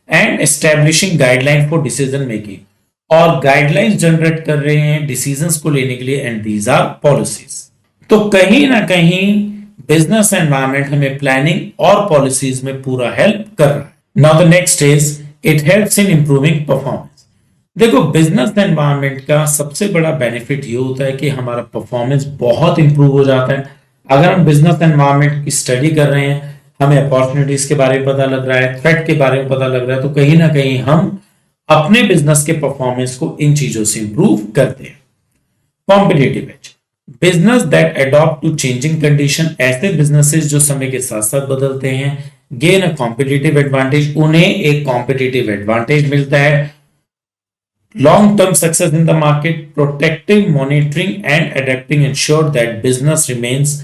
and establishing guideline for decision making, और गाइडलाइंस जनरेट कर रहे हैं डिसीजंस को लेने के लिए, एंड दीज आर पॉलिसीज. तो कहीं ना कहीं बिजनेस एनवायरनमेंट हमें प्लानिंग और पॉलिसीज में पूरा हेल्प कर रहा है. Now the next is it helps in improving performance. देखो, बिजनेस एनवायरनमेंट का सबसे बड़ा बेनिफिट ये होता है कि हमारा परफॉर्मेंस बहुत इंप्रूव हो जाता है. अगर हम बिजनेस एनवायरनमेंट की स्टडी कर रहे हैं, हमें अपॉर्चुनिटीज के बारे में पता लग रहा है, थ्रेट के बारे में पता लग रहा है, तो कहीं ना कहीं हम अपने बिजनेस के परफॉर्मेंस को इन चीजों से इंप्रूव करते हैं. Competitive edge, business that adopt to changing condition, ऐसे बिजनेसेस जो समय के साथ साथ बदलते हैं, गेन अ कॉम्पिटिटिव एडवांटेज, उन्हें एक कॉम्पिटिटिव एडवांटेज मिलता है. Long term success in the market, protective monitoring and adapting ensure that business remains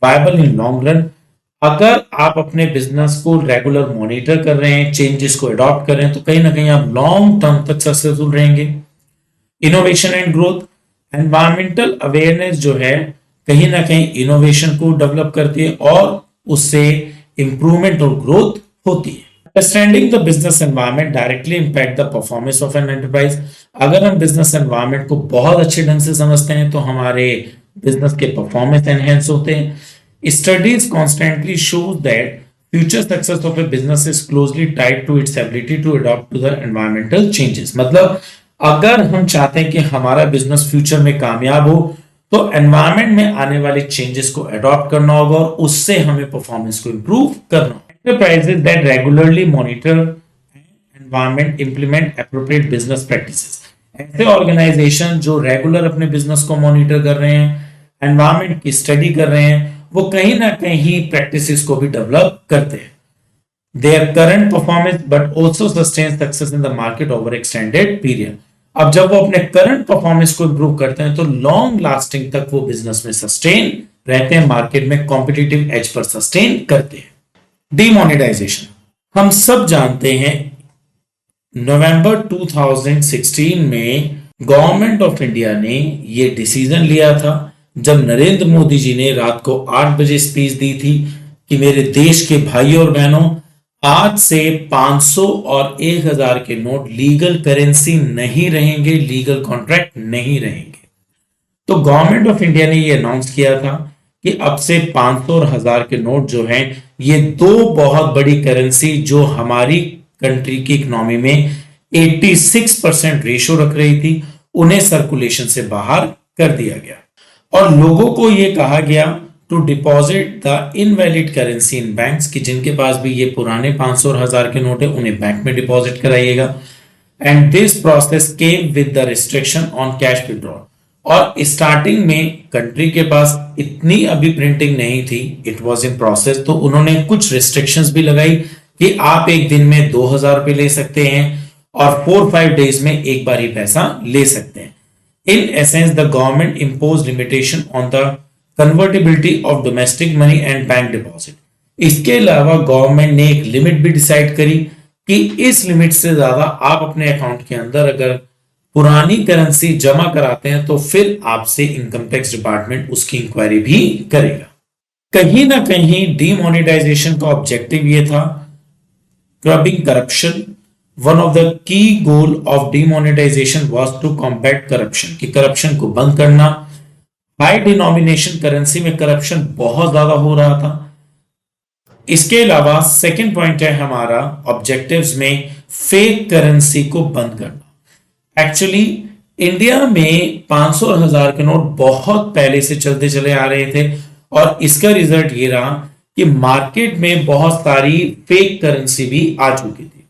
viable in long run. अगर आप अपने बिजनेस को रेगुलर मॉनिटर कर रहे हैं, चेंजेस को अडॉप्ट कर रहे हैं, तो कहीं ना कहीं आप लॉन्ग टर्म तक सक्सेसफुल रहेंगे. Innovation and growth, environmental awareness जो है कहीं ना कहीं इनोवेशन को डेवलप करती है और उससे इंप्रूवमेंट और ग्रोथ होती है. Understanding the business environment directly impact the performance of an enterprise. अगर हम बिजनेस एनवायरनमेंट को बहुत अच्छे ढंग से समझते हैं तो हमारे बिजनेस के परफॉर्मेंस एनहेंस होते हैं. Studies constantly show that future success of a business is closely tied to its ability to adapt to the environmental changes. मतलब अगर हम चाहते हैं कि हमारा बिजनेस फ्यूचर में कामयाब हो तो एनवायरनमेंट में आने वाले चेंजेस को अडॉप्ट करना होगा और उससे हमें परफॉर्मेंस को इंप्रूव करना होगा. Enterprises that regularly monitor environment implement appropriate business practices. ऐसे ऑर्गेनाइजेशन जो रेगुलर अपने बिजनेस को मॉनिटर कर रहे हैं, एनवायरनमेंट की स्टडी कर रहे हैं, वो कहीं ना कहीं प्रैक्टिसेस को भी डेवलप करते हैं. Their current performance but also sustain success in the market over extended period. अब जब वो अपने करंट परफॉर्मेंस को इंप्रूव करते हैं तो लॉन्ग लास्टिंग तक वो बिजनेस में सस्टेन रहते हैं, मार्केट में कॉम्पिटिटिव एज पर सस्टेन करते हैं. डीमोनेटाइजेशन, हम सब जानते हैं नवंबर 2016 में गवर्नमेंट ऑफ इंडिया ने ये डिसीजन लिया था जब नरेंद्र मोदी जी ने रात को 8 बजे स्पीच दी थी कि मेरे देश के भाइयों और बहनों, आज से 500 और 1000 के नोट लीगल करेंसी नहीं रहेंगे, लीगल कॉन्ट्रैक्ट नहीं रहेंगे. तो गवर्नमेंट ऑफ इंडिया ने ये अनाउंस किया था कि अब से 500 और 1000 के नोट जो हैं, ये दो बहुत बड़ी करेंसी जो हमारी कंट्री की इकोनॉमी में 86% रेशो रख रही थी, उन्हें सर्कुलेशन से बाहर कर दिया गया और लोगों को यह कहा गया to deposit the invalid currency in banks, कि जिनके पास भी ये पुराने 500 और 1000 के नोट है उन्हें बैंक में डिपॉजिट कराइएगा. And this process came with the restriction on cash withdrawal. और स्टार्टिंग में कंट्री के पास इतनी अभी प्रिंटिंग नहीं थी, इट वाज इन प्रोसेस, तो उन्होंने कुछ रिस्ट्रिक्शंस भी लगाई कि आप एक दिन में 2000 रुपए ले सकते हैं और 4-5 डेज में एक बार ही पैसा ले सकते हैं. In essence, the government imposed limitation on the convertibility of domestic money and bank deposit. इसके अलावा गवर्नमेंट ने एक लिमिट भी डिसाइड करी कि इस लिमिट से ज्यादा आप अपने अकाउंट के अंदर अगर पुरानी करेंसी जमा कराते हैं तो फिर आपसे इनकम टैक्स डिपार्टमेंट उसकी इंक्वायरी भी करेगा। कहीं ना कहीं डीमोनेटाइजेशन का ऑब्जेक्टिव ये था, curbing corruption. One of the key goal of demonetization was to combat corruption, कि करप्शन को बंद करना। हाई डिनोमिनेशन करेंसी में करप्शन बहुत ज्यादा हो रहा था। इसके अलावा सेकंड पॉइंट है हमारा ऑब्जेक्टिव्स में फेक करेंसी को बंद करना। एक्चुअली इंडिया में 500 और 1000 के नोट बहुत पहले से चलते चले आ रहे थे और इसका रिजल्ट ये रहा कि मार्केट में बहुत सारी फेक करेंसी भी आ चुकी थी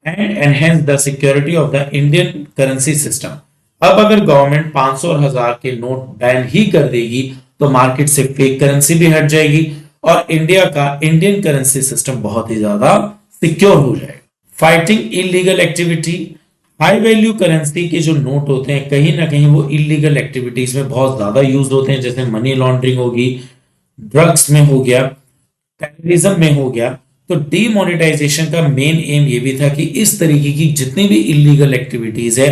and enhance the security of the Indian currency system. अब अगर गवर्नमेंट 500 और 1000 के नोट बैन ही कर देगी तो मार्केट से फेक करेंसी भी हट जाएगी और इंडिया का इंडियन करेंसी सिस्टम बहुत ही ज्यादा सिक्योर हो जाएगा। Fighting illegal activity, high value currency के जो नोट होते हैं कहीं ना कहीं वो इलीगल एक्टिविटीज में बहुत ज्यादा यूज होते हैं, जैसे मनी लॉन्ड्रिंग होगी, ड्रग्स में हो गया, टेररिज्म में हो गया। तो डीमोनेटाइजेशन का मेन एम ये भी था कि इस तरीके की जितनी भी इलीगल एक्टिविटीज है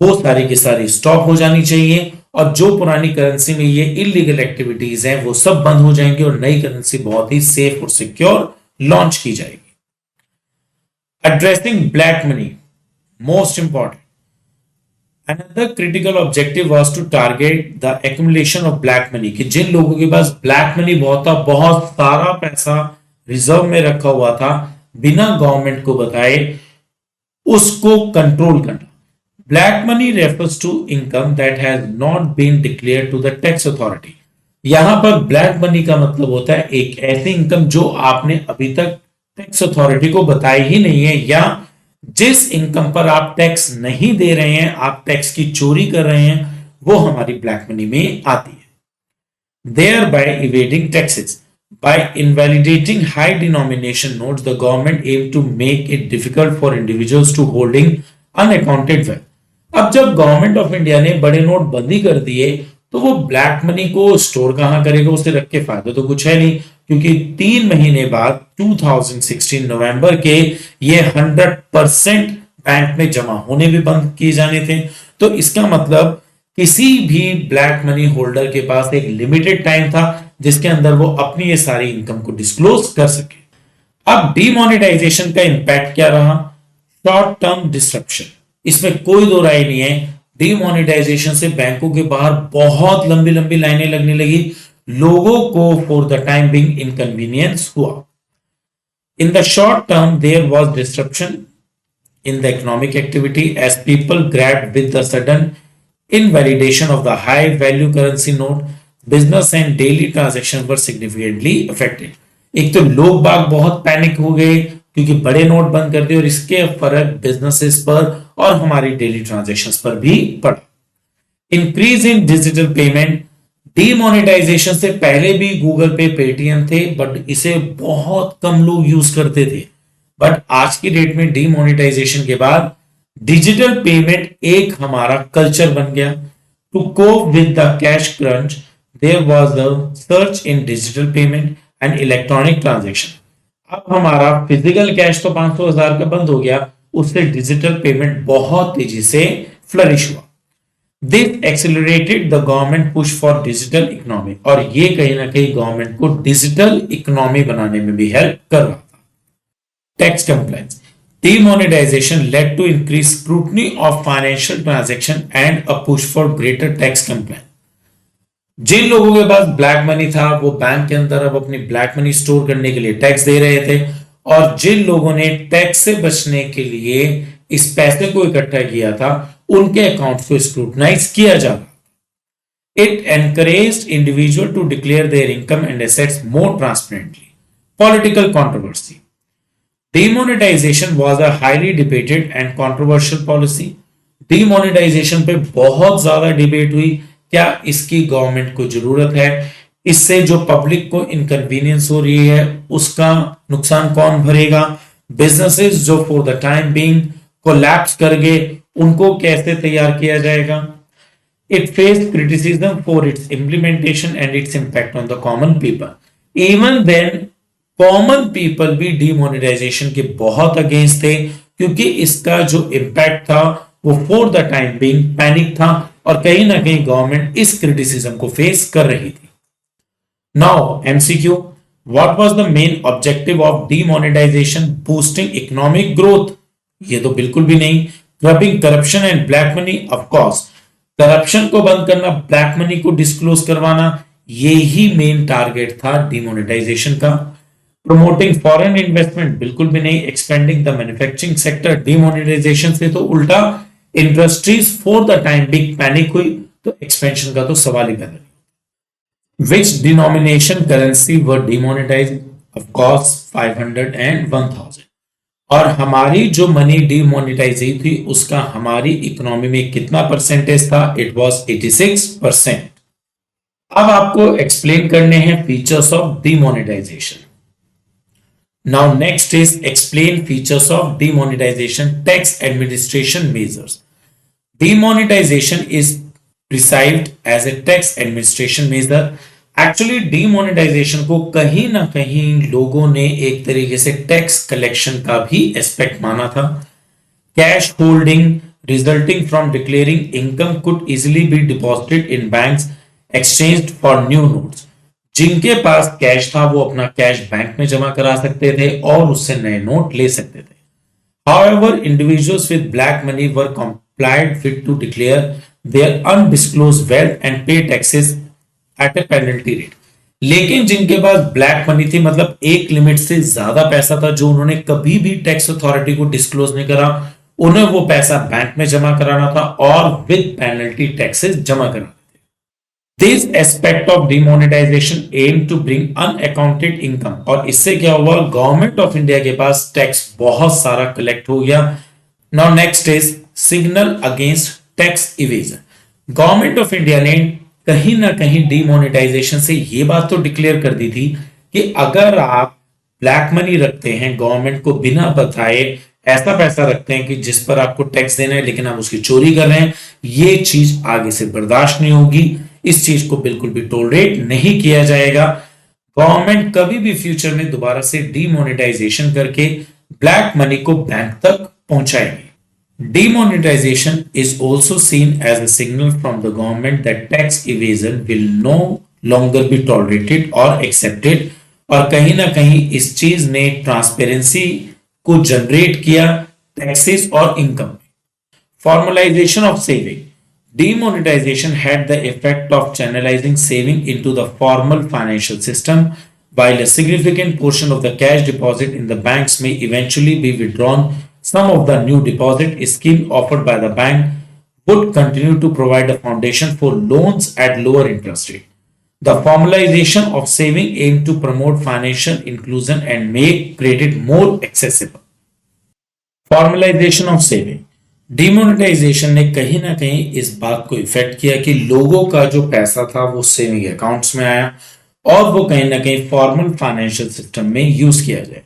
वो सारी की सारी स्टॉप हो जानी चाहिए और जो पुरानी करेंसी में ये इलीगल एक्टिविटीज हैं वो सब बंद हो जाएंगी और नई करेंसी बहुत ही सेफ और सिक्योर लॉन्च की जाएगी। Addressing black money, most important. Another critical objective was to target the accumulation of black money, कि जिन लोगों के पास ब्लैक मनी बहुत था, बहुत सारा पैसा रिजर्व में रखा हुआ था बिना गवर्नमेंट को बताए, उसको कंट्रोल करना। Black money refers to income that has not been declared to the tax authority. यहां पर ब्लैक मनी का मतलब होता है एक ऐसी इनकम जो आपने अभी तक टैक्स अथॉरिटी को बताई ही नहीं है या जिस इनकम पर आप टैक्स नहीं दे रहे हैं, आप टैक्स की चोरी कर रहे हैं, वो हमारी ब्लैक मनी में आती है। Thereby evading taxes. By invalidating high denomination notes, the government aimed to make it difficult for individuals to holding unaccounted wealth. अब जब गवर्नमेंट ऑफ इंडिया ने बड़े नोट बंदी कर दिए तो वो ब्लैक मनी को स्टोर कहां करेगा, उसे रख के फायदा तो कुछ है नहीं, क्योंकि 3 महीने बाद 2016 नवंबर के ये 100% बैंक में जमा होने भी बंद किए जाने थे। तो इसका मतलब किसी भी ब्लैक मनी होल्डर के पास एक लिमिटेड टाइम था जिसके अंदर वो अपनी ये सारी इनकम को डिस्क्लोज कर सके। अब डीमोनेटाइजेशन का इंपैक्ट क्या रहा? शॉर्ट टर्म डिस्ट्रप्शन, इसमें कोई दो राय नहीं है। डीमोनेटाइजेशन से बैंकों के बाहर बहुत लंबी लंबी लाइनें लगने लगी, लोगों को for the time being inconvenience हुआ। In the short term there was disruption in the economic activity as people grabbed with the sudden invalidation of the high value currency note, business and daily transaction were significantly affected. एक तो लोग बाग बहुत panic हो गए क्योंकि बड़े note बंद कर दिए और इसके फर्क बिजनेसेस पर और हमारी डेली ट्रांजैक्शंस पर भी पड़ा। Increase in digital payment, demonetisation से पहले भी गूगल पे, पेटीएम थे बट इसे बहुत कम लोग यूज करते थे, बट आज की डेट में डीमोनेटाइजेशन के बाद डिजिटल पेमेंट एक हमारा कल्चर बन गया। To cope with the cash crunch there was a search in digital payment and electronic transaction. अब हमारा फिजिकल कैश तो 500,000 का बंद हो गया, उससे डिजिटल पेमेंट बहुत तेजी से फ्लरिश हुआ। This accelerated the government push for digital economy, और ये कहीं ना कहीं गवर्नमेंट को डिजिटल इकोनॉमी बनाने में भी हेल्प कर रहा था। Tax compliance, demonetization led to increased scrutiny of financial transaction and a push for greater tax compliance. जिन लोगों के पास ब्लैक मनी था वो बैंक के अंदर अब अपनी ब्लैक मनी स्टोर करने के लिए टैक्स दे रहे थे, और जिन लोगों ने टैक्स से बचने के लिए इस पैसे को इकट्ठा किया था उनके अकाउंट को स्क्रूटनाइज किया जा रहा। It encouraged individual to declare their income and assets more transparently. Political controversy, Demonetization was a highly debated and controversial policy. Demonetization पे बहुत ज्यादा डिबेट हुई, क्या इसकी गवर्नमेंट को जरूरत है, इससे जो पब्लिक को इनकन्वीनियंस हो रही है उसका नुकसान कौन भरेगा, बिजनेसेस जो for the time being collapse कर गए उनको कैसे तैयार किया जाएगा। It faced criticism for its implementation and its impact on the common people. Even then, common people भी डिमोनेटाइजेशन के बहुत अगेंस्ट थे, क्योंकि इसका जो इम्पैक्ट था वो for the time being panic था, और कहीं ना कहीं गवर्नमेंट इस क्रिटिसिज्म को फेस कर रही थी. Now MCQ, what was the main objective of demonetisation? Boosting economic growth? ये तो बिल्कुल भी नहीं. Curbing corruption and black money? Of course, corruption को बंद करना, ब्लैक मनी को डिस्क्लोज करवाना, ये ही मेन टारगेट था डिमोनेटाइजेशन का. Promoting foreign investment? बिल्कुल भी नहीं. Expanding the manufacturing sector? Demonetisation से तो उल्टा industries for the time being panic हुई, तो एक्सपेंशन का तो सवाल ही पैदा नहीं. Which denomination currency were demonetized? Of course, 500 and 1000. और हमारी जो मनी डिमोनेटाइज हुई थी उसका हमारी इकोनॉमी में कितना परसेंटेज था? इट वाज 86%. अब आपको एक्सप्लेन करने हैं features of demonetisation. Now next is explain features of demonetisation. Tax administration measures. Demonetisation is perceived as a tax administration measure. Actually demonetisation को कहीं ना कहीं लोगों ने एक तरीके से टैक्स कलेक्शन का भी एस्पेक्ट माना था. Cash holding resulting from declaring income could easily be deposited in banks exchanged for new notes. जिनके पास कैश था वो अपना कैश बैंक में जमा करा सकते थे और उससे नए नोट ले सकते थे. However, individuals with black money were complied with to declare their undisclosed wealth and pay taxes at a penalty rate. लेकिन जिनके पास ब्लैक मनी थी, मतलब एक लिमिट से ज्यादा पैसा था जो उन्होंने कभी भी टैक्स अथॉरिटी को डिस्क्लोज नहीं करा, उन्हें वो पैसा बैंक में जमा कराना था और विद पेनल्टी टैक्सेस जमा कराना. This aspect of demonetization aim to bring unaccounted income. और इससे क्या हुआ? गवर्नमेंट ऑफ इंडिया के पास टैक्स बहुत सारा कलेक्ट हो गया. Now next is signal against tax evasion. Government of India ने कहीं ना कहीं डिमोनेटाइजेशन से ये बात तो डिक्लेयर कर दी थी कि अगर आप ब्लैक मनी रखते हैं, गवर्नमेंट को बिना बताए ऐसा पैसा रखते हैं कि जिस पर आपको टैक्स देना है लेकिन आप उसकी चोरी कर रहे हैं, ये चीज आगे से बर्दाश्त नहीं होगी. इस चीज को बिल्कुल भी टॉलरेट नहीं किया जाएगा. गवर्नमेंट कभी भी फ्यूचर में दोबारा से डिमोनेटाइजेशन करके ब्लैक मनी को बैंक तक पहुंचाएगी. Demonetisation is also seen as a signal from the government that tax evasion will no longer be tolerated और एक्सेप्टेड. और कहीं ना कहीं इस चीज ने ट्रांसपेरेंसी को जनरेट किया टैक्सेस और income. Formalisation of saving. Demonetization had the effect of channelizing saving into the formal financial system, while a significant portion of the cash deposit in the banks may eventually be withdrawn. Some of the new deposit scheme offered by the bank would continue to provide a foundation for loans at lower interest rate. The formalization of saving aimed to promote financial inclusion and make credit more accessible. Formalization of saving. Demonetisation ने कहीं ना कहीं इस बात को effect किया कि लोगों का जो पैसा था वो सेविंग अकाउंट्स में आया और वो कहीं ना कहीं फॉर्मल फाइनेंशियल सिस्टम में यूज किया जाए.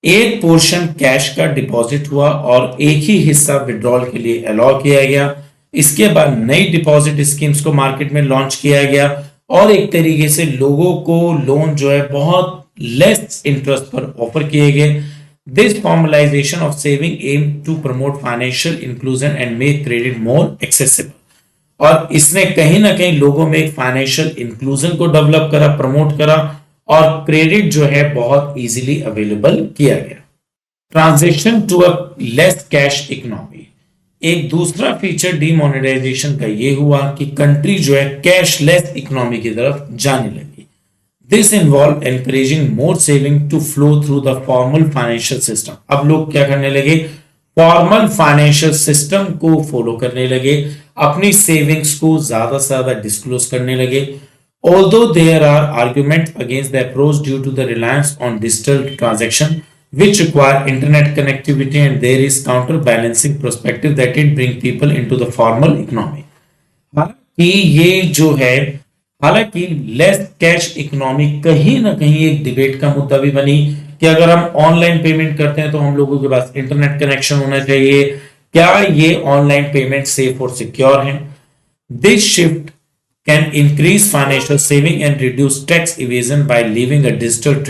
एक पोर्शन कैश का डिपॉजिट हुआ और एक ही हिस्सा विड्रॉल के लिए अलाउ किया गया. इसके बाद नई डिपॉजिट स्कीम्स को मार्केट में लॉन्च किया गया और एक तरीके से लोगों को लोन जो है बहुत लेस इंटरेस्ट पर ऑफर किए गए. This formalization of saving aimed to promote financial inclusion and make credit more accessible. और इसने कहीं ना कहीं लोगों में एक फाइनेंशियल इंक्लूजन को डेवलप करा, प्रमोट करा और क्रेडिट जो है बहुत इजीली अवेलेबल किया गया. Transition to a less cash economy. एक दूसरा फीचर डिमोनेटाइजेशन का ये हुआ कि कंट्री जो है कैशलेस इकोनॉमी की तरफ जाने लगी. This involved encouraging more saving to flow through the formal financial system. अब लोग क्या करने लगे? फॉर्मल फाइनेंशियल सिस्टम को फॉलो करने लगे, अपनी सेविंग्स को ज्यादा से ज्यादा डिस्क्लोज करने लगे. Although there are arguments against the approach due to the reliance on digital transaction, which require internet connectivity, and there is counterbalancing perspective that it bring people into the formal economy. हालांकि ये जो है, हालांकि less cash economy कहीं ना कहीं एक debate का मुद्दा भी बनी कि अगर हम ऑनलाइन पेमेंट करते हैं तो हम लोगों के पास इंटरनेट कनेक्शन होना चाहिए. क्या ये ऑनलाइन पेमेंट सेफ और सिक्योर है? This shift can increase financial saving and reduce tax evasion by leaving a digital